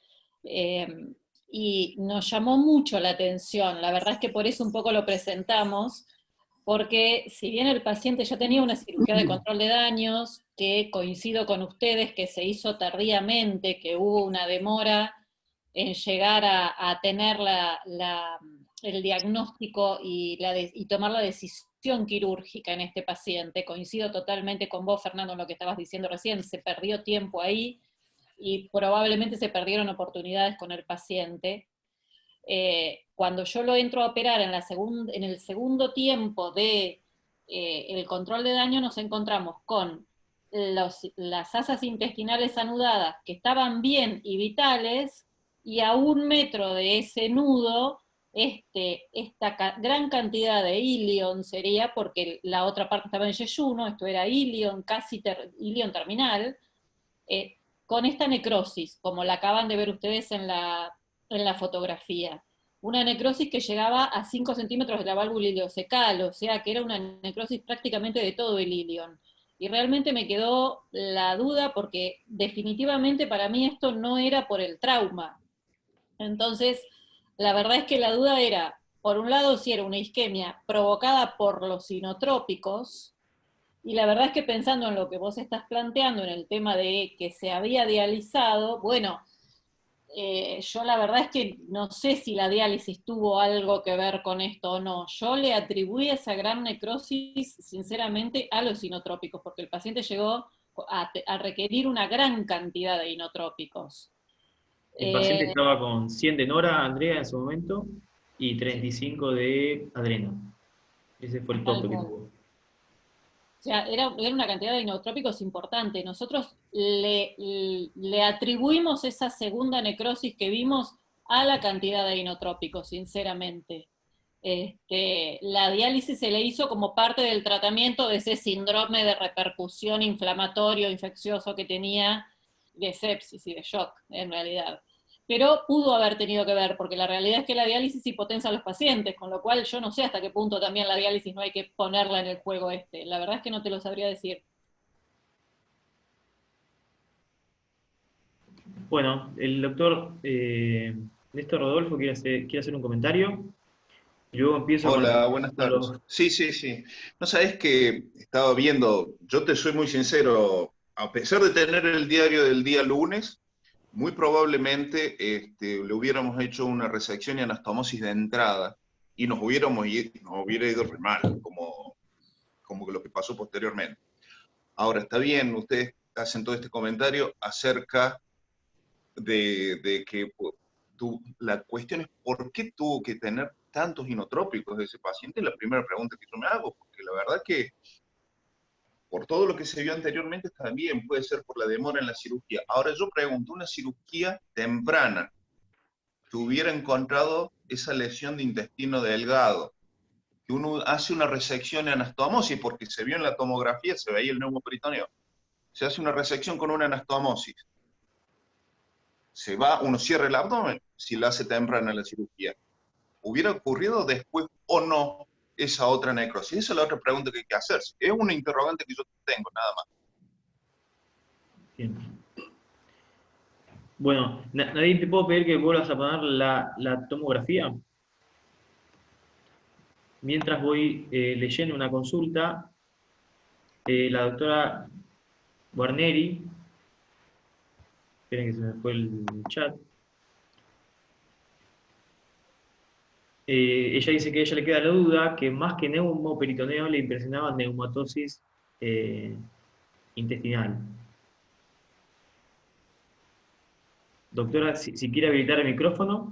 y nos llamó mucho la atención, la verdad es que por eso un poco lo presentamos, porque si bien el paciente ya tenía una cirugía de control de daños, que coincido con ustedes que se hizo tardíamente, que hubo una demora en llegar a tener el diagnóstico y tomar la decisión quirúrgica en este paciente. Coincido totalmente con vos, Fernando, en lo que estabas diciendo recién, se perdió tiempo ahí y probablemente se perdieron oportunidades con el paciente. Cuando yo lo entro a operar en el segundo tiempo de el control de daño, nos encontramos con las asas intestinales anudadas que estaban bien y vitales, y a 1 metro de ese nudo, esta gran cantidad de ilion sería, porque la otra parte estaba en yeyuno, esto era ilion, ilion terminal, eh, con esta necrosis, como la acaban de ver ustedes en la fotografía. Una necrosis que llegaba a 5 centímetros de la válvula ileocecal, o sea que era una necrosis prácticamente de todo el ilion. Y realmente me quedó la duda porque definitivamente para mí esto no era por el trauma. Entonces, la verdad es que la duda era, por un lado, si era una isquemia provocada por los inotrópicos, y la verdad es que pensando en lo que vos estás planteando, en el tema de que se había dializado, bueno, yo la verdad es que no sé si la diálisis tuvo algo que ver con esto o no. Yo le atribuí esa gran necrosis, sinceramente, a los inotrópicos, porque el paciente llegó a requerir una gran cantidad de inotrópicos. El paciente estaba con 100 de Nora, Andrea, en su momento, y 35 de Adreno. Ese fue el tope que tuvo. O sea, era una cantidad de inotrópicos importante. Nosotros le atribuimos esa segunda necrosis que vimos a la cantidad de inotrópicos, sinceramente. La diálisis se le hizo como parte del tratamiento de ese síndrome de repercusión inflamatorio, infeccioso que tenía, de sepsis y de shock, en realidad. Pero pudo haber tenido que ver, porque la realidad es que la diálisis hipotensa a los pacientes, con lo cual yo no sé hasta qué punto también la diálisis no hay que ponerla en el juego este. La verdad es que no te lo sabría decir. Bueno, el doctor Néstor Rodolfo quiere hacer un comentario. Y luego empiezo Hola, buenas con tardes. los... Sí, sí, sí. No sabes que estaba viendo, yo te soy muy sincero, a pesar de tener el diario del día lunes, muy probablemente le hubiéramos hecho una resección y anastomosis de entrada y nos hubiera ido re mal, como lo que pasó posteriormente. Ahora, está bien, ustedes hacen todo este comentario acerca de que la cuestión es por qué tuvo que tener tantos inotrópicos de ese paciente, es la primera pregunta que yo me hago, porque la verdad que por todo lo que se vio anteriormente también puede ser por la demora en la cirugía. Ahora yo pregunto, una cirugía temprana que hubiera encontrado esa lesión de intestino delgado, que uno hace una resección en anastomosis, porque se vio en la tomografía, se veía el neumoperitoneo, se hace una resección con una anastomosis, uno cierra el abdomen si la hace temprana la cirugía. ¿Hubiera ocurrido después o no esa otra necrosis? Esa es la otra pregunta que hay que hacerse. Es una interrogante que yo tengo, nada más. Bien. Bueno, Nadine, ¿te puedo pedir que vuelvas a poner la tomografía? Mientras voy leyendo una consulta, la doctora Guarneri, esperen que se me fue el chat. Ella dice que a ella le queda la duda que más que neumoperitoneo le impresionaba neumatosis intestinal. Doctora, si quiere habilitar el micrófono.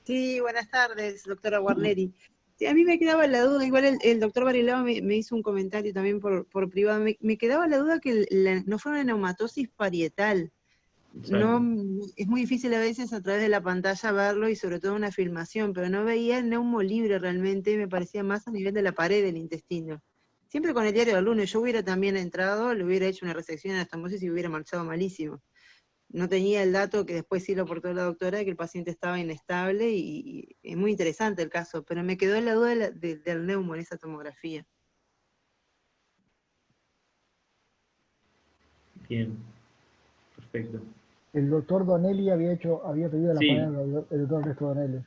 Sí, buenas tardes, doctora Guarneri. Sí, a mí me quedaba la duda, igual el doctor Barilao me hizo un comentario también por privado, me quedaba la duda que no fue una neumatosis parietal. Exacto. No, es muy difícil a veces a través de la pantalla verlo y sobre todo una filmación, pero no veía el neumo libre realmente, me parecía más a nivel de la pared del intestino. Siempre con el diario del lunes, yo hubiera también entrado, le hubiera hecho una resección de anastomosis y hubiera marchado malísimo. No tenía el dato que después sí lo aportó la doctora, de que el paciente estaba inestable y es muy interesante el caso, pero me quedó la duda del neumo en esa tomografía. Bien, perfecto. El doctor Donelli había pedido la Sí, palabra, el doctor Ernesto Donelli.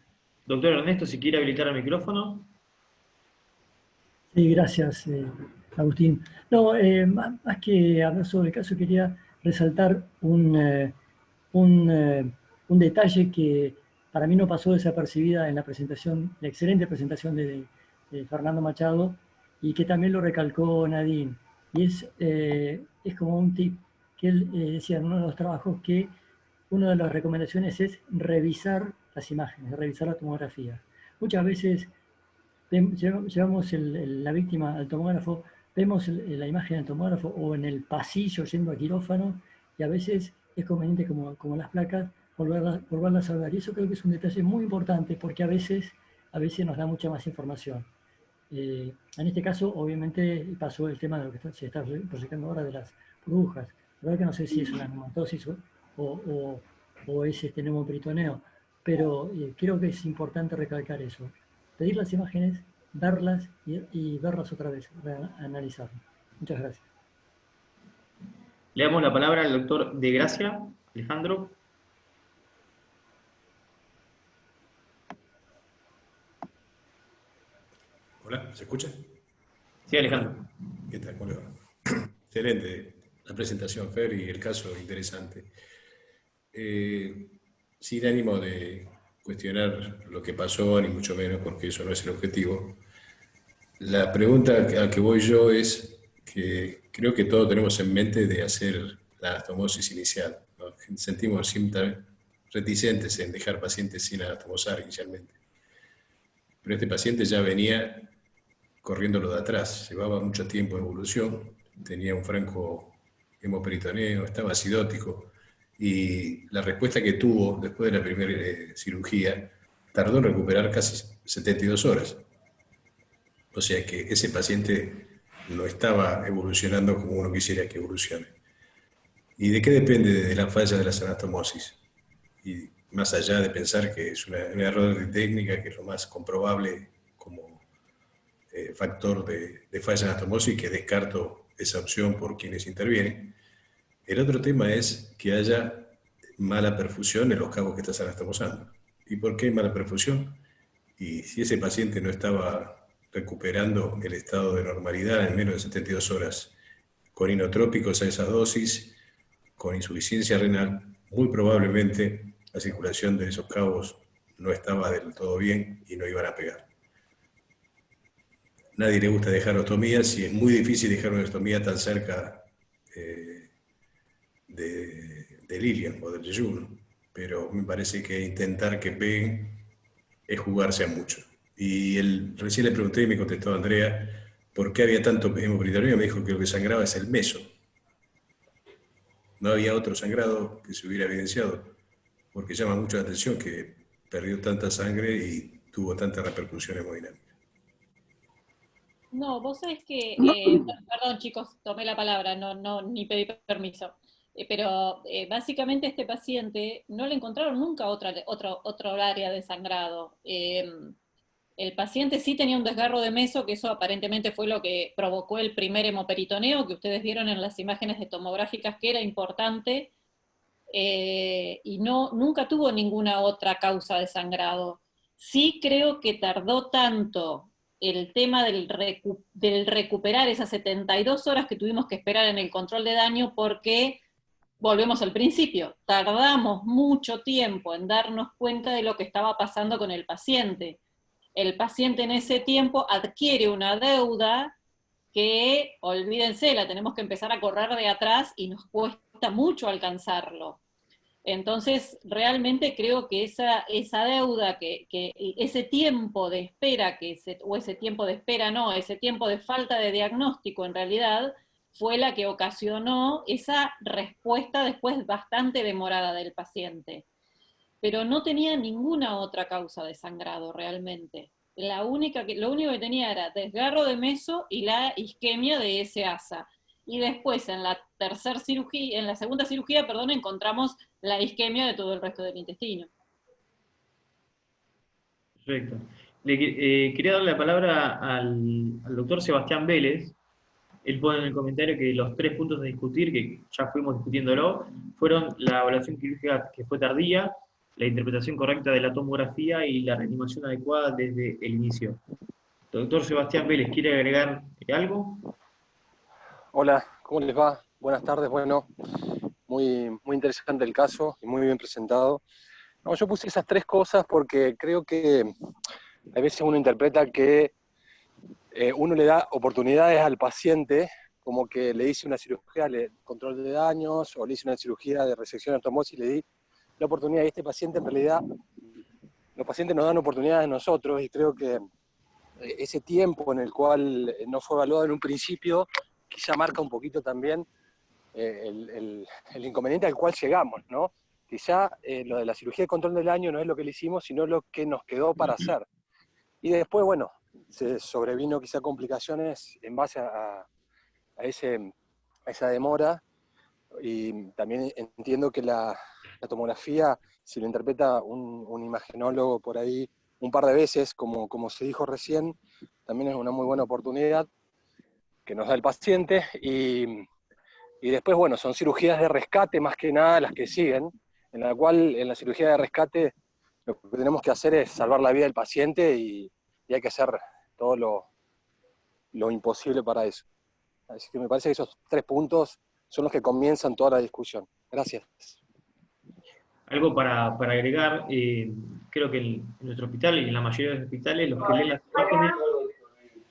doctor Ernesto, si quiere habilitar el micrófono. Sí, gracias, Agustín. No, más que hablar sobre el caso, quería resaltar un detalle que para mí no pasó desapercibida en la presentación, la excelente presentación de Fernando Machado, y que también lo recalcó Nadine. Y es como un tip que él decía en uno de los trabajos, que una de las recomendaciones es revisar las imágenes, revisar la tomografía. Muchas veces llevamos la víctima al tomógrafo, vemos la imagen del tomógrafo o en el pasillo yendo al quirófano, y a veces es conveniente, como las placas, volverlas a ver. Y eso creo que es un detalle muy importante, porque a veces nos da mucha más información. En este caso, obviamente, pasó el tema de lo que se está proyectando ahora de las burbujas. La verdad que no sé si es una neumatosis o es este neumoperitoneo, pero creo que es importante recalcar eso. Pedir las imágenes, verlas y verlas otra vez, analizarlas. Muchas gracias. Le damos la palabra al doctor De Gracia, Alejandro. Hola, ¿se escucha? Sí, Alejandro. Hola. ¿Qué tal? ¿Cómo le va? Excelente la presentación, Fer, y el caso interesante. Sin ánimo de cuestionar lo que pasó, ni mucho menos, porque eso no es el objetivo. La pregunta a que voy yo es que creo que todos tenemos en mente de hacer la anastomosis inicial, ¿no? Sentimos siempre reticentes en dejar pacientes sin anastomosar inicialmente. Pero este paciente ya venía corriéndolo de atrás, llevaba mucho tiempo de evolución, tenía un franco hemoperitoneo, estaba acidótico, y la respuesta que tuvo después de la primera cirugía tardó en recuperar casi 72 horas. O sea que ese paciente no estaba evolucionando como uno quisiera que evolucione. ¿Y de qué depende? De la falla de la anastomosis. Y más allá de pensar que es un error de técnica, que es lo más comprobable como factor de falla en anastomosis, que descarto esa opción por quienes intervienen. El otro tema es que haya mala perfusión en los cabos que estás anastomosando. ¿Y por qué mala perfusión? Y si ese paciente no estaba recuperando el estado de normalidad en menos de 72 horas, con inotrópicos a esa dosis, con insuficiencia renal, muy probablemente la circulación de esos cabos no estaba del todo bien y no iban a pegar. Nadie le gusta dejar ostomías y es muy difícil dejar una ostomía tan cerca del ilion o del yeyuno, pero me parece que intentar que peguen es jugarse a mucho. Y recién le pregunté y me contestó Andrea por qué había tanto hemoperitoneo, me dijo que lo que sangraba es el meso. No había otro sangrado que se hubiera evidenciado, porque llama mucho la atención que perdió tanta sangre y tuvo tanta repercusión hemodinámica. No, vos sabés que, perdón chicos, tomé la palabra, ni pedí permiso. Pero básicamente este paciente no le encontraron nunca otro área de sangrado. El paciente sí tenía un desgarro de meso, que eso aparentemente fue lo que provocó el primer hemoperitoneo, que ustedes vieron en las imágenes de tomográficas, que era importante, y nunca tuvo ninguna otra causa de sangrado. Sí creo que tardó tanto el tema del recuperar esas 72 horas que tuvimos que esperar en el control de daño, porque volvemos al principio, tardamos mucho tiempo en darnos cuenta de lo que estaba pasando con el paciente. El paciente en ese tiempo adquiere una deuda que, olvídense, la tenemos que empezar a correr de atrás y nos cuesta mucho alcanzarlo. Entonces, realmente creo que esa deuda, que ese tiempo de espera, ese tiempo de espera no, ese tiempo de falta de diagnóstico en realidad, fue la que ocasionó esa respuesta después bastante demorada del paciente. Pero no tenía ninguna otra causa de sangrado realmente. Lo único que tenía era desgarro de meso y la isquemia de ese asa. Y después en la segunda cirugía, encontramos la isquemia de todo el resto del intestino. Perfecto. Quería darle la palabra al doctor Sebastián Vélez. Él pone en el comentario que los 3 puntos de discutir, que ya fuimos discutiéndolo, fueron la evaluación quirúrgica que fue tardía, la interpretación correcta de la tomografía y la reanimación adecuada desde el inicio. Doctor Sebastián Vélez, ¿quiere agregar algo? Hola, ¿cómo les va? Buenas tardes. Bueno, muy interesante el caso y muy bien presentado. No, yo puse esas 3 cosas porque creo que a veces uno interpreta que uno le da oportunidades al paciente, como que le hice una cirugía de control de daños o le hice una cirugía de resección de anastomosis y le di la oportunidad. Y este paciente, en realidad, los pacientes nos dan oportunidades a nosotros y creo que ese tiempo en el cual no fue evaluado en un principio quizá marca un poquito también el inconveniente al cual llegamos, ¿no? Quizá lo de la cirugía de control del daño no es lo que le hicimos, sino lo que nos quedó para hacer. Y después, bueno, se sobrevino quizá complicaciones en base a esa demora, y también entiendo que la tomografía, si lo interpreta un imagenólogo por ahí un par de veces, como se dijo recién, también es una muy buena oportunidad que nos da el paciente, y después, bueno, son cirugías de rescate más que nada las que siguen, en la cual en la cirugía de rescate lo que tenemos que hacer es salvar la vida del paciente y hay que hacer todo lo imposible para eso. Así que me parece que esos 3 puntos son los que comienzan toda la discusión. Gracias. Algo para agregar, creo que en nuestro hospital y en la mayoría de los hospitales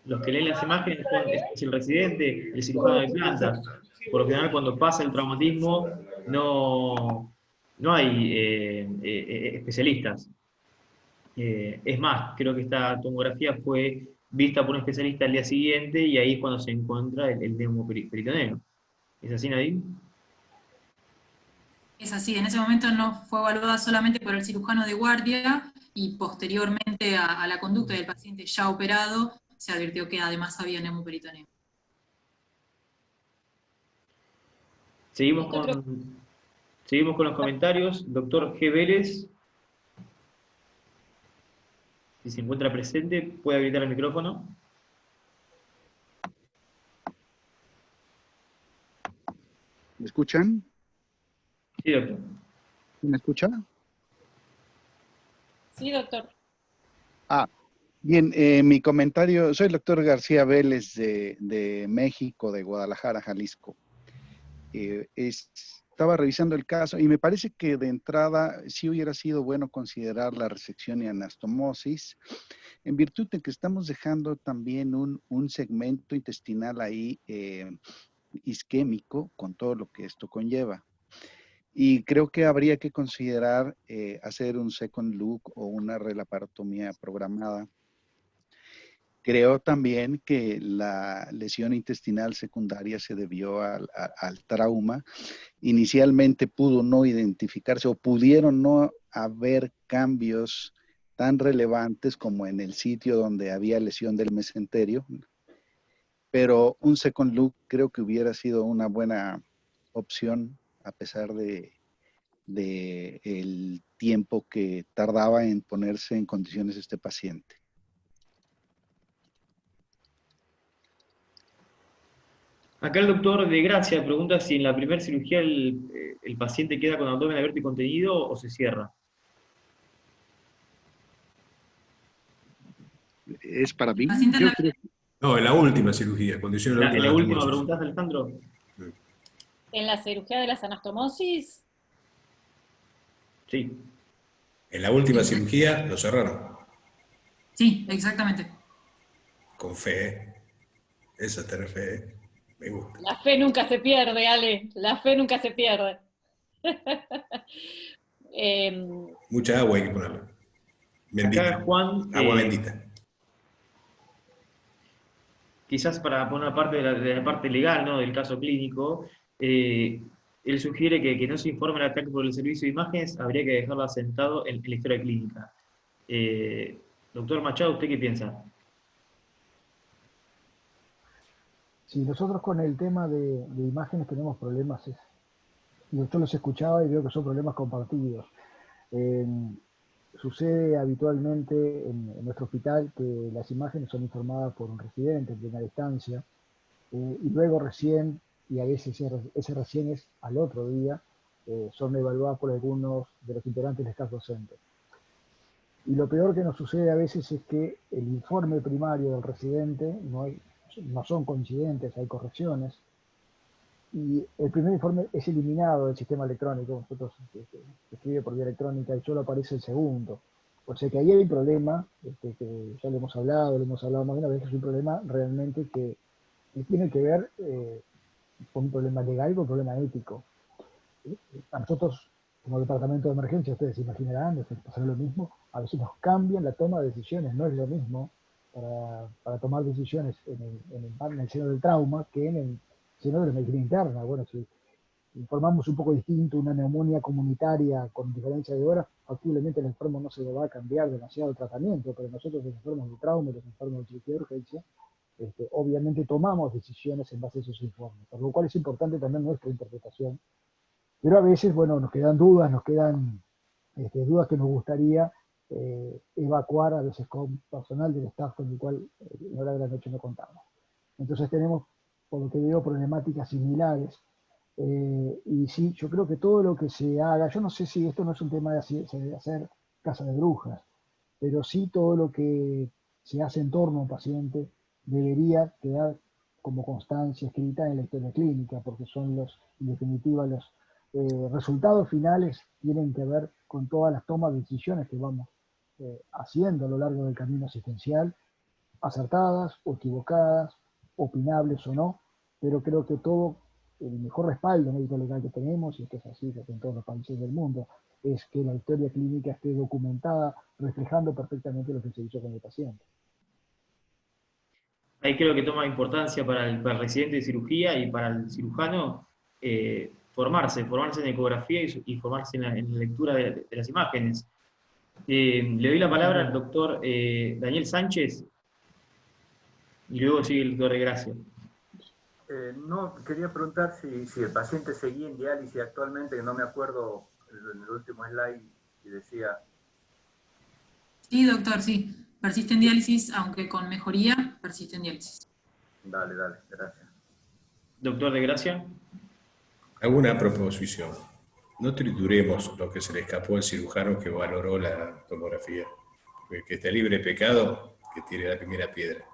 los que leen las imágenes es el residente, el cirujano de planta. Por lo general, cuando pasa el traumatismo, no hay especialistas. Es más, creo que esta tomografía fue vista por un especialista al día siguiente y ahí es cuando se encuentra el neumoperitoneo. ¿Es así, Nadine? Es así, en ese momento no fue evaluada solamente por el cirujano de guardia y posteriormente a la conducta del paciente ya operado, se advirtió que además había neumoperitoneo. Seguimos con los comentarios. Doctor G. Vélez, si se encuentra presente, puede habilitar el micrófono. ¿Me escuchan? Sí, doctor. ¿Me escucha? Sí, doctor. Bien, mi comentario, soy el doctor García Vélez de México, de Guadalajara, Jalisco. Estaba revisando el caso y me parece que de entrada sí hubiera sido bueno considerar la resección y anastomosis, en virtud de que estamos dejando también un segmento intestinal ahí isquémico con todo lo que esto conlleva. Y creo que habría que considerar hacer un second look o una relaparotomía programada. Creo también que la lesión intestinal secundaria se debió al trauma. Inicialmente pudo no identificarse o pudieron no haber cambios tan relevantes como en el sitio donde había lesión del mesenterio. Pero un second look creo que hubiera sido una buena opción a pesar de el tiempo que tardaba en ponerse en condiciones este paciente. Acá el doctor de Gracia pregunta si en la primera cirugía el paciente queda con abdomen abierto y contenido o se cierra. ¿Es para mí? No, en la última cirugía, condición de ¿En la última preguntás, Alejandro? ¿En la cirugía de las anastomosis? Sí. En la última cirugía lo cerraron. Sí, exactamente. Con fe. Esa es tener fe. Me gusta. La fe nunca se pierde, Ale. La fe nunca se pierde. Mucha agua hay que ponerle. Bendita. Acá, Juan, Agua bendita. quizás para poner parte de la parte legal, ¿no?, del caso clínico, él sugiere que no se informe el ataque por el servicio de imágenes, habría que dejarlo asentado en la historia clínica. Doctor Machado, ¿usted qué piensa? Sí, nosotros con el tema de imágenes tenemos problemas. Yo los escuchaba y veo que son problemas compartidos. Sucede habitualmente en nuestro hospital que las imágenes son informadas por un residente en primera instancia, y luego recién, y a veces ese recién es al otro día, son evaluadas por algunos de los integrantes del staff docente. Y lo peor que nos sucede a veces es que el informe primario del residente no son coincidentes, hay correcciones, y el primer informe es eliminado del sistema electrónico. Nosotros se escribe por vía electrónica y solo aparece el segundo. O sea que ahí hay un problema, que ya lo hemos hablado más de una vez, que es un problema realmente que tiene que ver con un problema legal y con un problema ético. A nosotros, como departamento de emergencia, ustedes se imaginarán, les pasará lo mismo, a veces nos cambian la toma de decisiones, no es lo mismo para tomar decisiones en el seno del trauma que en el seno de la medicina interna. Bueno, si informamos un poco distinto una neumonía comunitaria con diferencia de horas, posiblemente el enfermo no se le va a cambiar demasiado el tratamiento, pero nosotros los enfermos de trauma y los enfermos de cirugía de urgencia, obviamente tomamos decisiones en base a esos informes, por lo cual es importante también nuestra interpretación. Pero a veces, bueno, nos quedan dudas, dudas que nos gustaría evacuar a veces con personal del staff con el cual en hora de la noche no contamos. Entonces tenemos, por lo que veo, problemáticas similares. Y sí, yo creo que todo lo que se haga, yo no sé si esto no es un tema de hacer casa de brujas, pero sí todo lo que se hace en torno a un paciente debería quedar como constancia escrita en la historia clínica, porque son en definitiva, los resultados finales tienen que ver con todas las tomas de decisiones que vamos haciendo a lo largo del camino asistencial, acertadas o equivocadas, opinables o no, pero creo que todo, el mejor respaldo médico legal que tenemos, y esto es así en todos los países del mundo, es que la historia clínica esté documentada, reflejando perfectamente lo que se hizo con el paciente. Ahí creo que toma importancia para el residente de cirugía y para el cirujano formarse en ecografía y formarse en la lectura de las imágenes. Le doy la palabra al doctor Daniel Sánchez y luego sigue el doctor de Gracia. No, quería preguntar si el paciente seguía en diálisis actualmente, que no me acuerdo en el último slide y decía... Sí, doctor, sí. Persiste en diálisis, aunque con mejoría, persiste en diálisis. Dale, gracias. Doctor de Gracia. Hago una proposición. No trituremos lo que se le escapó al cirujano que valoró la tomografía. Porque que esté libre de pecado, que tire la primera piedra.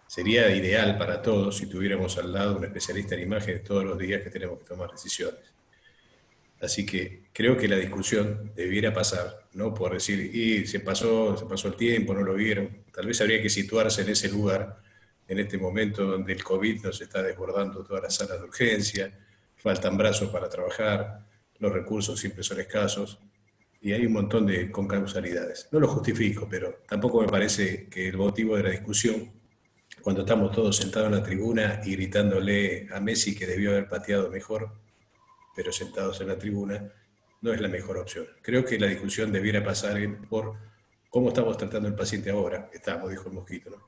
Sería ideal para todos si tuviéramos al lado un especialista en imágenes todos los días que tenemos que tomar decisiones. Así que creo que la discusión debiera pasar, no por decir, y se pasó el tiempo, no lo vieron. Tal vez habría que situarse en ese lugar, en este momento donde el COVID nos está desbordando todas las salas de urgencia, faltan brazos para trabajar, los recursos siempre son escasos, y hay un montón de concausalidades. No lo justifico, pero tampoco me parece que el motivo de la discusión, cuando estamos todos sentados en la tribuna y gritándole a Messi que debió haber pateado mejor, pero sentados en la tribuna, no es la mejor opción. Creo que la discusión debiera pasar por cómo estamos tratando al paciente ahora. Dijo el Mosquito, ¿no?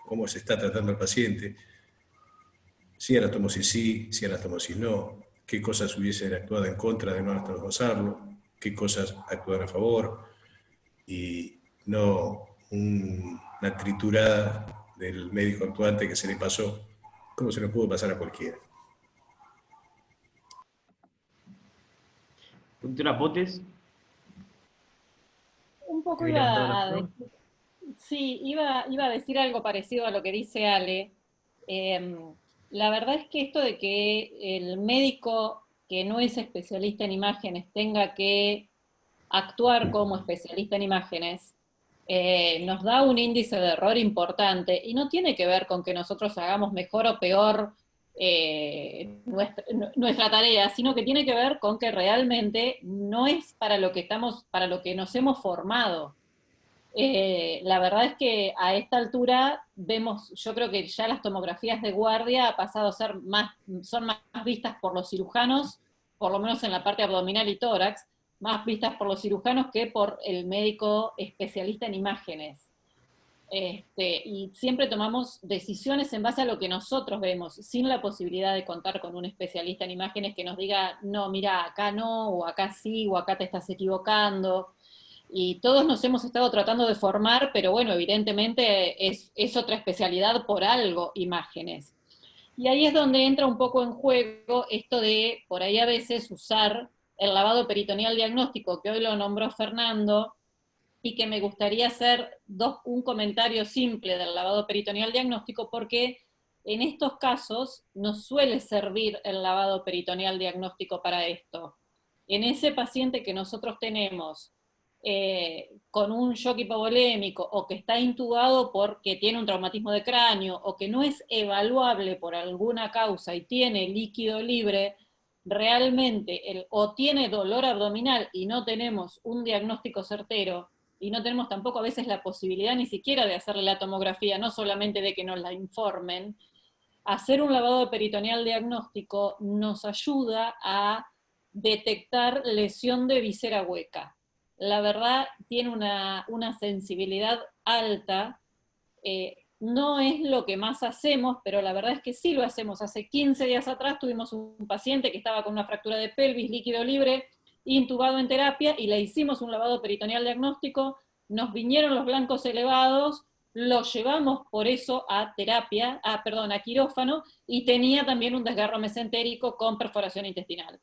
¿Cómo se está tratando al paciente? Si anastomosis sí, si anastomosis no, qué cosas hubiesen actuado en contra de no anastomosarlo, qué cosas actúan a favor, y no una triturada del médico actuante que se le pasó, como se le pudo pasar a cualquiera. Doctora Potes. Un poco iba a decir algo parecido a lo que dice Ale. La verdad es que esto de que el médico que no es especialista en imágenes tenga que actuar como especialista en imágenes nos da un índice de error importante y no tiene que ver con que nosotros hagamos mejor o peor nuestra tarea, sino que tiene que ver con que realmente no es para lo que nos hemos formado. La verdad es que a esta altura vemos, yo creo que ya las tomografías de guardia ha pasado a ser son más vistas por los cirujanos, por lo menos en la parte abdominal y tórax, más vistas por los cirujanos que por el médico especialista en imágenes. Y siempre tomamos decisiones en base a lo que nosotros vemos, sin la posibilidad de contar con un especialista en imágenes que nos diga, no, mira, acá no, o acá sí, o acá te estás equivocando. Y todos nos hemos estado tratando de formar, pero bueno, evidentemente es otra especialidad por algo, imágenes. Y ahí es donde entra un poco en juego esto de, por ahí a veces, usar el lavado peritoneal diagnóstico, que hoy lo nombró Fernando, y que me gustaría hacer un comentario simple del lavado peritoneal diagnóstico, porque en estos casos nos suele servir el lavado peritoneal diagnóstico para esto. En ese paciente que nosotros tenemos con un shock hipovolémico, o que está intubado porque tiene un traumatismo de cráneo, o que no es evaluable por alguna causa y tiene líquido libre, realmente, o tiene dolor abdominal y no tenemos un diagnóstico certero, y no tenemos tampoco a veces la posibilidad ni siquiera de hacerle la tomografía, no solamente de que nos la informen, hacer un lavado peritoneal diagnóstico nos ayuda a detectar lesión de visera hueca. La verdad tiene una sensibilidad alta, no es lo que más hacemos, pero la verdad es que sí lo hacemos. Hace 15 días atrás tuvimos un paciente que estaba con una fractura de pelvis, líquido libre, intubado en terapia, y le hicimos un lavado peritoneal diagnóstico, nos vinieron los blancos elevados, lo llevamos por eso a terapia, a quirófano, y tenía también un desgarro mesentérico con perforación intestinal.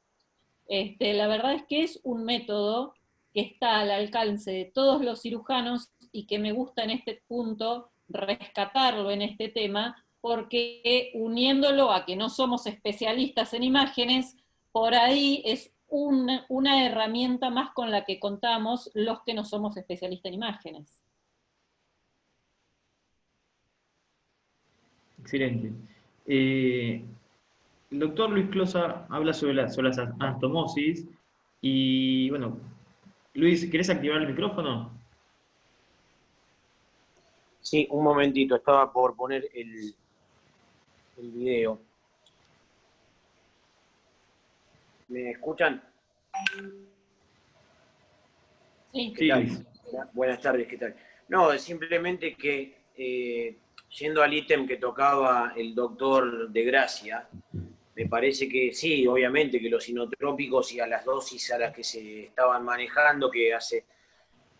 La verdad es que es un método que está al alcance de todos los cirujanos, y que me gusta en este punto rescatarlo en este tema, porque uniéndolo a que no somos especialistas en imágenes, por ahí es una herramienta más con la que contamos los que no somos especialistas en imágenes. Excelente. El doctor Luis Closa habla sobre las anastomosis, y bueno, Luis, ¿querés activar el micrófono? Sí, un momentito, estaba por poner el video. ¿Me escuchan? Sí. Sí, Luis. Buenas tardes, ¿qué tal? No, simplemente que yendo al ítem que tocaba el doctor de Gracia, me parece que sí, obviamente que los inotrópicos y a las dosis a las que se estaban manejando, que hace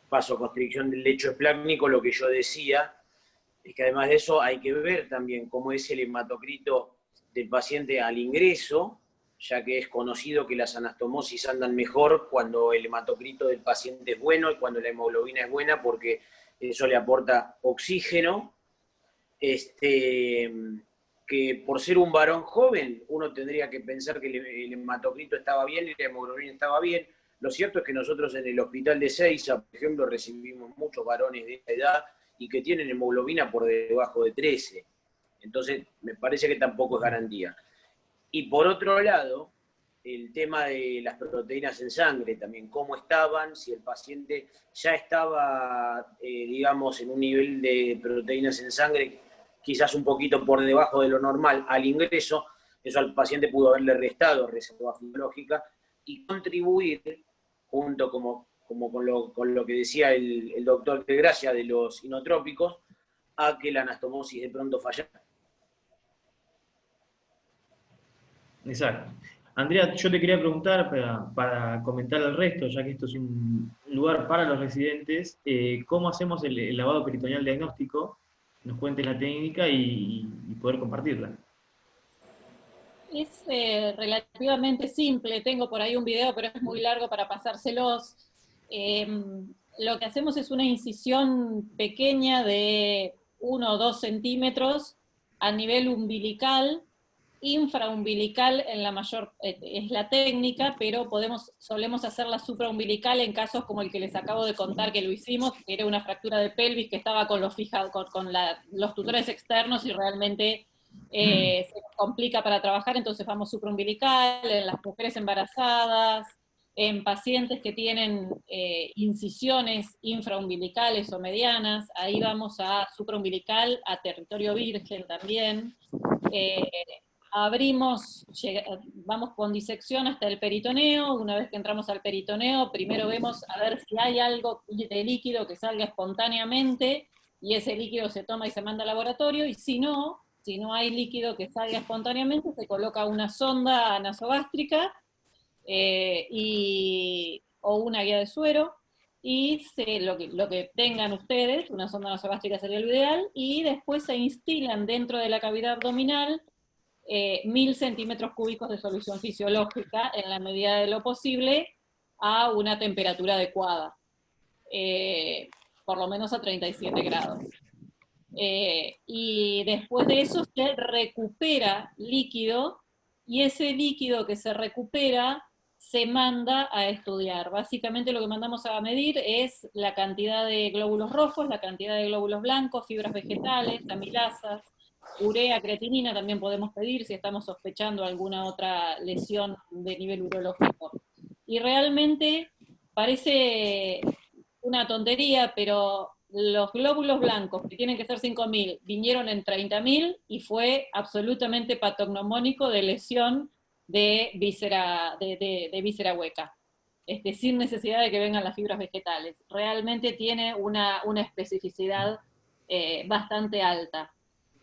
vasoconstricción del lecho esplácnico, lo que yo decía es que además de eso hay que ver también cómo es el hematocrito del paciente al ingreso, ya que es conocido que las anastomosis andan mejor cuando el hematocrito del paciente es bueno y cuando la hemoglobina es buena, porque eso le aporta oxígeno. Que por ser un varón joven, uno tendría que pensar que el hematocrito estaba bien y la hemoglobina estaba bien. Lo cierto es que nosotros en el hospital de Seiza, por ejemplo, recibimos muchos varones de esta edad y que tienen hemoglobina por debajo de 13. Entonces, me parece que tampoco es garantía. Y por otro lado, el tema de las proteínas en sangre también, cómo estaban, si el paciente ya estaba, digamos, en un nivel de proteínas en sangre quizás un poquito por debajo de lo normal al ingreso, eso al paciente pudo haberle restado reserva fisiológica y contribuir, junto con lo que decía el doctor de Gracia de los inotrópicos, a que la anastomosis de pronto fallara. Exacto. Andrea, yo te quería preguntar, para comentar al resto, ya que esto es un lugar para los residentes, ¿cómo hacemos el lavado peritoneal diagnóstico? Nos cuentes la técnica y poder compartirla. Es relativamente simple, tengo por ahí un video, pero es muy largo para pasárselos. Lo que hacemos es una incisión pequeña de 1 o 2 centímetros a nivel umbilical, infraumbilical en la mayor, es la técnica, pero solemos hacerla supraumbilical en casos como el que les acabo de contar que lo hicimos, que era una fractura de pelvis que estaba con los tutores externos y realmente se nos complica para trabajar, entonces vamos supraumbilical, en las mujeres embarazadas, en pacientes que tienen incisiones infraumbilicales o medianas, ahí vamos a supraumbilical, a territorio virgen también. Vamos con disección hasta el peritoneo. Una vez que entramos al peritoneo, primero vemos a ver si hay algo de líquido que salga espontáneamente, y ese líquido se toma y se manda al laboratorio, y si no hay líquido que salga espontáneamente, se coloca una sonda nasogástrica o una guía de suero, y lo que tengan ustedes, una sonda nasogástrica sería lo ideal, y después se instilan dentro de la cavidad abdominal 1000 centímetros cúbicos de solución fisiológica en la medida de lo posible a una temperatura adecuada, por lo menos a 37 grados. Y después de eso se recupera líquido, y ese líquido que se recupera se manda a estudiar. Básicamente lo que mandamos a medir es la cantidad de glóbulos rojos, la cantidad de glóbulos blancos, fibras vegetales, amilasas, urea, creatinina también podemos pedir si estamos sospechando alguna otra lesión de nivel urológico. Y realmente parece una tontería, pero los glóbulos blancos, que tienen que ser 5.000, vinieron en 30.000 y fue absolutamente patognomónico de lesión de víscera hueca, sin necesidad de que vengan las fibras vegetales. Realmente tiene una especificidad bastante alta.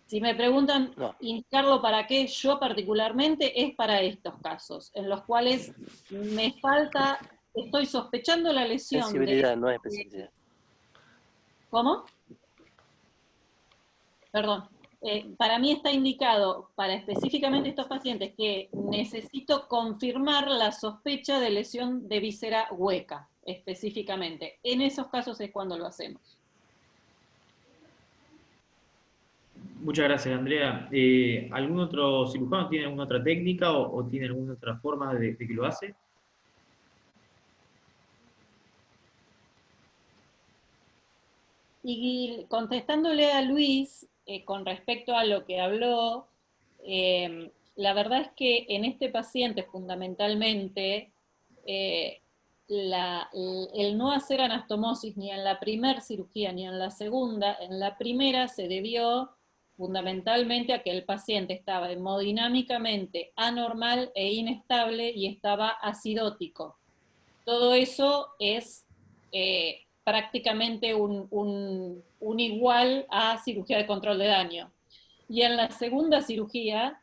Si me preguntan, indicarlo para qué, yo particularmente es para estos casos, en los cuales me falta, estoy sospechando la lesión. Sensibilidad, no es especificidad. ¿Cómo? Perdón. Para mí está indicado para específicamente estos pacientes que necesito confirmar la sospecha de lesión de víscera hueca, específicamente. En esos casos es cuando lo hacemos. Muchas gracias, Andrea. ¿Algún otro cirujano tiene alguna otra técnica o tiene alguna otra forma de que lo hace? Y contestándole a Luis, con respecto a lo que habló, la verdad es que en este paciente fundamentalmente el no hacer anastomosis ni en la primera cirugía ni en la segunda, en la primera se debió fundamentalmente a que el paciente estaba hemodinámicamente anormal e inestable y estaba acidótico. Todo eso es prácticamente un igual a cirugía de control de daño. Y en la segunda cirugía,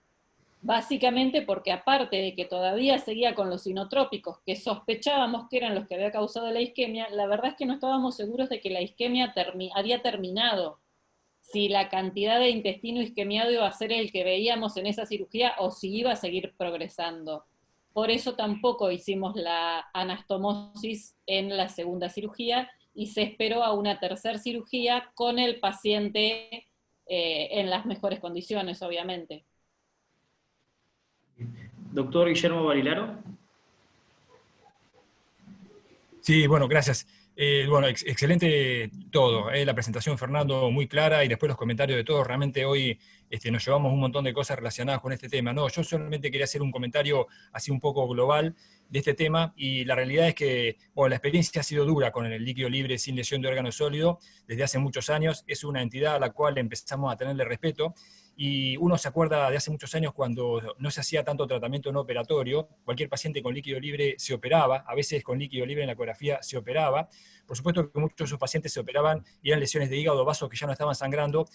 básicamente porque aparte de que todavía seguía con los inotrópicos, que sospechábamos que eran los que había causado la isquemia, la verdad es que no estábamos seguros de que la isquemia había terminado, si la cantidad de intestino isquemiado iba a ser el que veíamos en esa cirugía o si iba a seguir progresando. Por eso tampoco hicimos la anastomosis en la segunda cirugía, y se esperó a una tercera cirugía con el paciente en las mejores condiciones, obviamente. Doctor Guillermo Barilaro. Sí, bueno, gracias. Bueno, excelente todo. La presentación, Fernando, muy clara, y después los comentarios de todos. Realmente hoy nos llevamos un montón de cosas relacionadas con este tema. No, yo solamente quería hacer un comentario así un poco global de este tema, y la realidad es que la experiencia ha sido dura con el líquido libre sin lesión de órgano sólido desde hace muchos años. Es una entidad a la cual empezamos a tenerle respeto, y uno se acuerda de hace muchos años cuando no se hacía tanto tratamiento no operatorio. Cualquier paciente con líquido libre se operaba, a veces con líquido libre en la ecografía se operaba. Por supuesto que muchos de esos pacientes se operaban y eran lesiones de hígado, vasos que ya no estaban sangrando,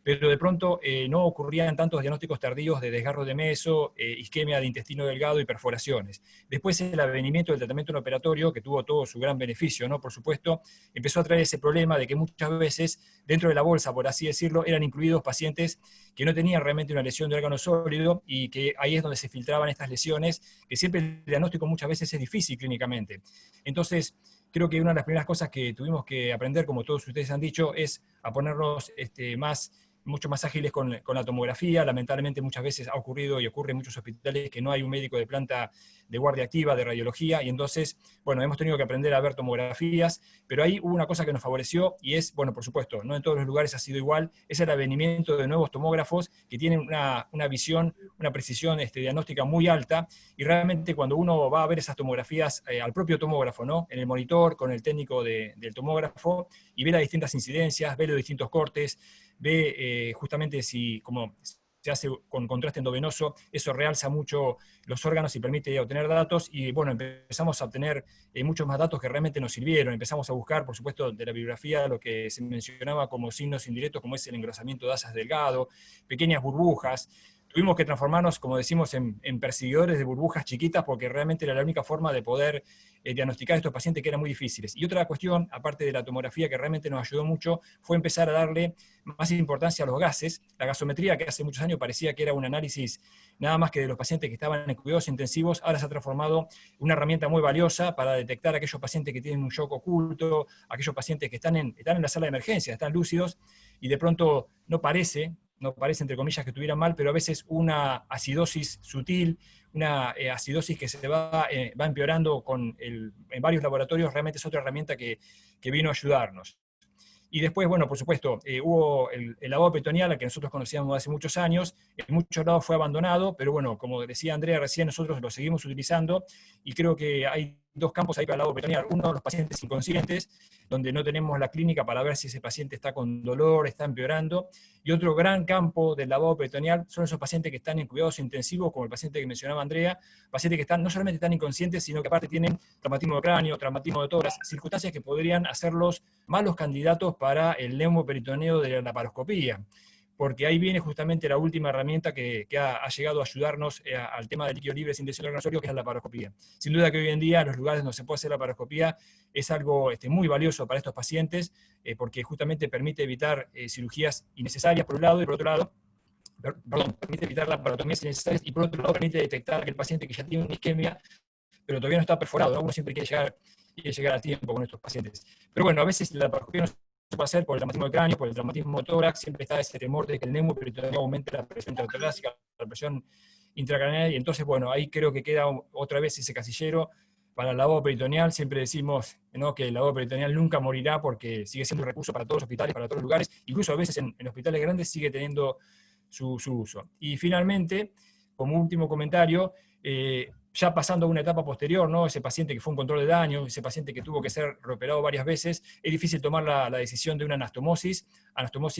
pero de pronto no ocurrían tantos diagnósticos tardíos de desgarro de meso, isquemia de intestino delgado y perforaciones. Después el advenimiento del tratamiento no operatorio, que tuvo todo su gran beneficio, ¿no? Por supuesto, empezó a traer ese problema de que muchas veces dentro de la bolsa, por así decirlo, eran incluidos pacientes que no tenían realmente una lesión de órgano sólido, y que ahí es donde se filtraban estas lesiones, que siempre el diagnóstico muchas veces es difícil clínicamente. Entonces, creo que una de las primeras cosas que tuvimos que aprender, como todos ustedes han dicho, es a ponernos más mucho más ágiles con la tomografía. Lamentablemente muchas veces ha ocurrido y ocurre en muchos hospitales que no hay un médico de planta de guardia activa, de radiología, y entonces, bueno, hemos tenido que aprender a ver tomografías, pero ahí hubo una cosa que nos favoreció, y es, bueno, por supuesto, no en todos los lugares ha sido igual, es el advenimiento de nuevos tomógrafos que tienen una visión, una precisión diagnóstica muy alta, y realmente cuando uno va a ver esas tomografías al propio tomógrafo, ¿no? En el monitor, con el técnico del tomógrafo, y ve las distintas incidencias, ve los distintos cortes, ve justamente si, como se hace con contraste endovenoso, eso realza mucho los órganos y permite obtener datos, y bueno, empezamos a obtener muchos más datos que realmente nos sirvieron. Empezamos a buscar, por supuesto, de la bibliografía lo que se mencionaba como signos indirectos, como es el engrosamiento de asas delgado, pequeñas burbujas. Tuvimos que transformarnos, como decimos, en perseguidores de burbujas chiquitas, porque realmente era la única forma de poder diagnosticar a estos pacientes, que eran muy difíciles. Y otra cuestión, aparte de la tomografía, que realmente nos ayudó mucho, fue empezar a darle más importancia a los gases. La gasometría, que hace muchos años parecía que era un análisis nada más que de los pacientes que estaban en cuidados intensivos, ahora se ha transformado en una herramienta muy valiosa para detectar a aquellos pacientes que tienen un shock oculto, aquellos pacientes que están en la sala de emergencia, están lúcidos, y de pronto no parece, entre comillas, que estuvieran mal, pero a veces una acidosis sutil, una acidosis que se va empeorando en varios laboratorios, realmente es otra herramienta que vino a ayudarnos. Y después, bueno, por supuesto, hubo el lavado peritoneal, al que nosotros conocíamos hace muchos años. En muchos lados fue abandonado, pero bueno, como decía Andrea recién, nosotros lo seguimos utilizando, y creo que hay dos campos ahí para el lavado peritoneal. Uno, los pacientes inconscientes, donde no tenemos la clínica para ver si ese paciente está con dolor, está empeorando. Y otro gran campo del lavado peritoneal son esos pacientes que están en cuidados intensivos, como el paciente que mencionaba Andrea, pacientes que no solamente están inconscientes, sino que aparte tienen traumatismo de cráneo, traumatismo de tórax, circunstancias que podrían hacerlos malos candidatos para el neumoperitoneo de la laparoscopía, porque ahí viene justamente la última herramienta que ha llegado a ayudarnos al tema del líquido libre sin lesión organosorio, que es la laparoscopía. Sin duda que hoy en día, en los lugares donde se puede hacer la laparoscopía, es algo muy valioso para estos pacientes, porque justamente permite evitar cirugías innecesarias por un lado, y por otro lado, permite evitar laparotomías innecesarias, y por otro lado permite detectar a aquel paciente que ya tiene una isquemia, pero todavía no está perforado, ¿no? Uno siempre quiere llegar a tiempo con estos pacientes. Pero bueno, a veces la laparoscopía no se puede hacer por el traumatismo de cráneo, por el traumatismo de tórax, siempre está ese temor de que el neumoperitoneo aumente la presión intratorácica, la presión intracraneal, y entonces, bueno, ahí creo que queda otra vez ese casillero para el lavado peritoneal. Siempre decimos, ¿no?, que el lavado peritoneal nunca morirá, porque sigue siendo un recurso para todos los hospitales, para todos los lugares, incluso a veces en hospitales grandes sigue teniendo su uso. Y finalmente, como último comentario, ya pasando a una etapa posterior, ¿no? Ese paciente que fue un control de daño, ese paciente que tuvo que ser reoperado varias veces, es difícil tomar la decisión de una anastomosis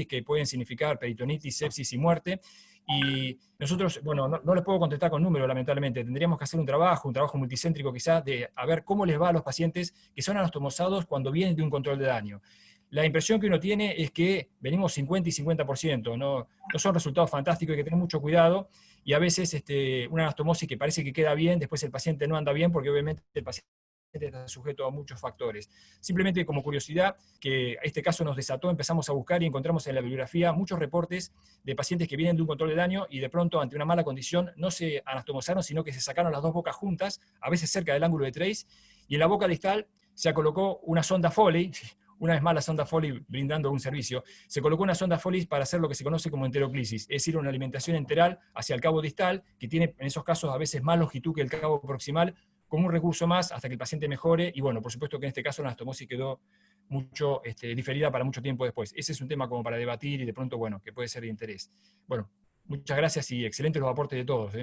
que pueden significar peritonitis, sepsis y muerte. Y nosotros, bueno, no les puedo contestar con números, lamentablemente. Tendríamos que hacer un trabajo multicéntrico quizás, de a ver cómo les va a los pacientes que son anastomosados cuando vienen de un control de daño. La impresión que uno tiene es que venimos 50 y 50%, no son resultados fantásticos, hay que tener mucho cuidado, y a veces una anastomosis que parece que queda bien, después el paciente no anda bien, porque obviamente el paciente está sujeto a muchos factores. Simplemente como curiosidad, que este caso nos desató, empezamos a buscar y encontramos en la bibliografía muchos reportes de pacientes que vienen de un control de daño y de pronto, ante una mala condición, no se anastomosaron, sino que se sacaron las dos bocas juntas, a veces cerca del ángulo de Trace, y en la boca distal se colocó una sonda Foley. Una vez más la sonda Foley brindando un servicio, se colocó una sonda Foley para hacer lo que se conoce como enteroclisis, es decir, una alimentación enteral hacia el cabo distal, que tiene en esos casos a veces más longitud que el cabo proximal, como un recurso más hasta que el paciente mejore, y bueno, por supuesto que en este caso la anastomosis quedó mucho diferida para mucho tiempo después. Ese es un tema como para debatir y de pronto, bueno, que puede ser de interés. Bueno, muchas gracias y excelentes los aportes de todos.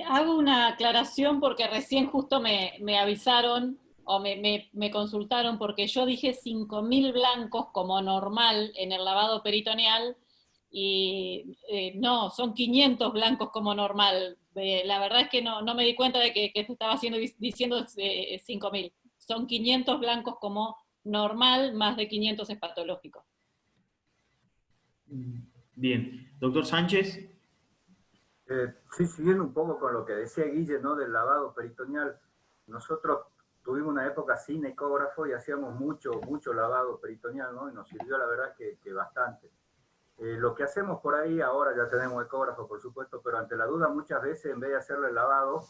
Hago una aclaración porque recién justo me avisaron o me consultaron, porque yo dije 5.000 blancos como normal en el lavado peritoneal, y no, son 500 blancos como normal. La verdad es que no me di cuenta de que estaba diciendo 5.000. Son 500 blancos como normal, más de 500 es patológico. Bien. Doctor Sánchez. Sí, siguiendo un poco con lo que decía Guille, ¿no?, del lavado peritoneal. Nosotros tuvimos una época sin ecógrafo y hacíamos mucho lavado peritoneal, ¿no? Y nos sirvió, la verdad, que bastante. Lo que hacemos por ahí, ahora ya tenemos ecógrafo, por supuesto, pero ante la duda muchas veces, en vez de hacerle el lavado,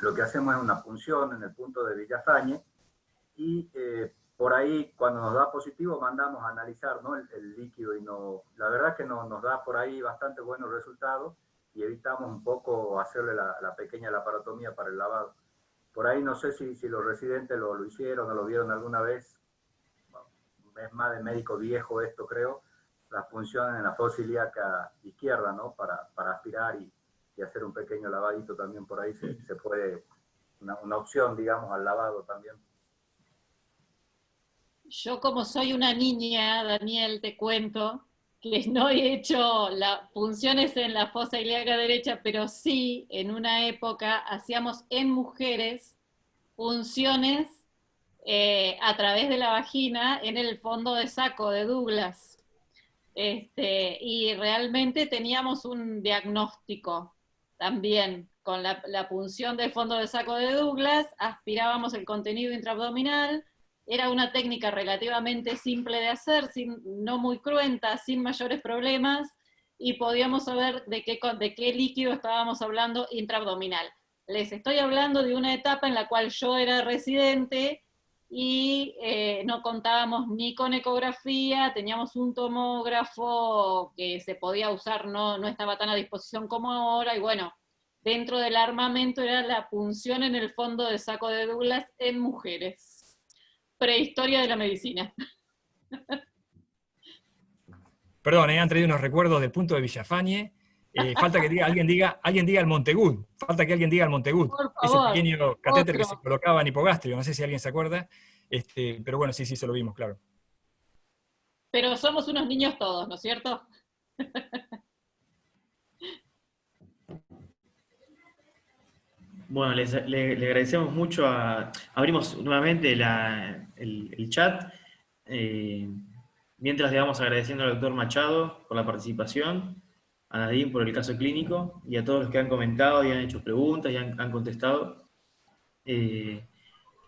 lo que hacemos es una punción en el punto de Villafañe, y por ahí cuando nos da positivo mandamos a analizar, ¿no? el líquido y no, la verdad que nos da por ahí bastante buenos resultados y evitamos un poco hacerle la pequeña laparotomía para el lavado. Por ahí no sé si los residentes lo hicieron o lo vieron alguna vez, es más de médico viejo esto creo, la función en la fosa ilíaca izquierda, ¿no? Para aspirar y hacer un pequeño lavadito también por ahí se puede, una opción, digamos, al lavado también. Yo como soy una niña, Daniel, te cuento que no he hecho las funciones en la fosa ilíaca derecha, pero sí en una época hacíamos en mujeres funciones a través de la vagina en el fondo de saco de Douglas. Y realmente teníamos un diagnóstico también con la punción del fondo de saco de Douglas, aspirábamos el contenido intraabdominal. Era una técnica relativamente simple de hacer, no muy cruenta, sin mayores problemas, y podíamos saber de qué líquido estábamos hablando intraabdominal. Les estoy hablando de una etapa en la cual yo era residente y no contábamos ni con ecografía, teníamos un tomógrafo que se podía usar, no estaba tan a disposición como ahora, y bueno, dentro del armamento era la punción en el fondo de saco de Douglas en mujeres. Prehistoria de la medicina. Perdón, han traído unos recuerdos del punto de Villafañe. Falta que alguien diga el Montegud. Falta que alguien diga el Montegud. Por Ese favor, pequeño catéter que otro. se colocaba en hipogastrio. No sé si alguien se acuerda. Pero bueno, sí, se lo vimos, claro. Pero somos unos niños todos, ¿no es cierto? Bueno, le agradecemos mucho abrimos nuevamente el chat. Mientras le vamos agradeciendo al doctor Machado por la participación, a Nadine por el caso clínico, y a todos los que han comentado y han hecho preguntas y han contestado. Le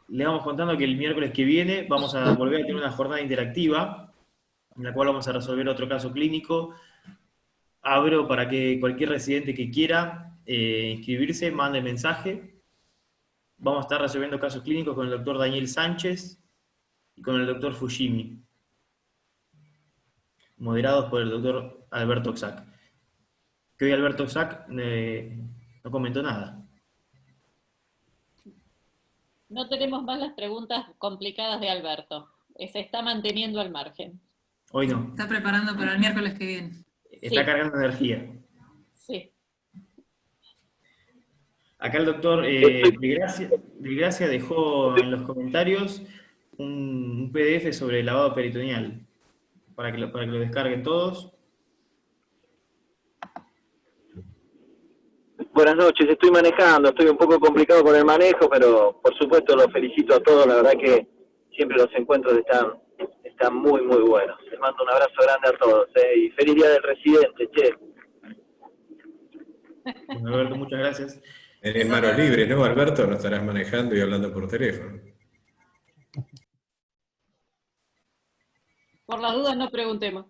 vamos contando que el miércoles que viene vamos a volver a tener una jornada interactiva, en la cual vamos a resolver otro caso clínico. Abro para que cualquier residente que quiera inscribirse, mande mensaje. Vamos a estar resolviendo casos clínicos con el doctor Daniel Sánchez y con el doctor Fujimi, moderados por el doctor Alberto Oxac. Que hoy Alberto Oxac no comentó nada. No tenemos más las preguntas complicadas de Alberto. Se está manteniendo al margen. Hoy no. Está preparando para el miércoles que viene. Está Sí. cargando energía. Sí. Acá el doctor Vilgracia dejó en los comentarios un PDF sobre el lavado peritoneal, para que lo descarguen todos. Buenas noches, estoy manejando, estoy un poco complicado con el manejo, pero por supuesto los felicito a todos, la verdad que siempre los encuentros están muy, muy buenos. Les mando un abrazo grande a todos, y feliz día del residente, che. Bueno, Alberto, muchas gracias. En manos libres, ¿no, Alberto? No estarás manejando y hablando por teléfono. Por las dudas no preguntemos.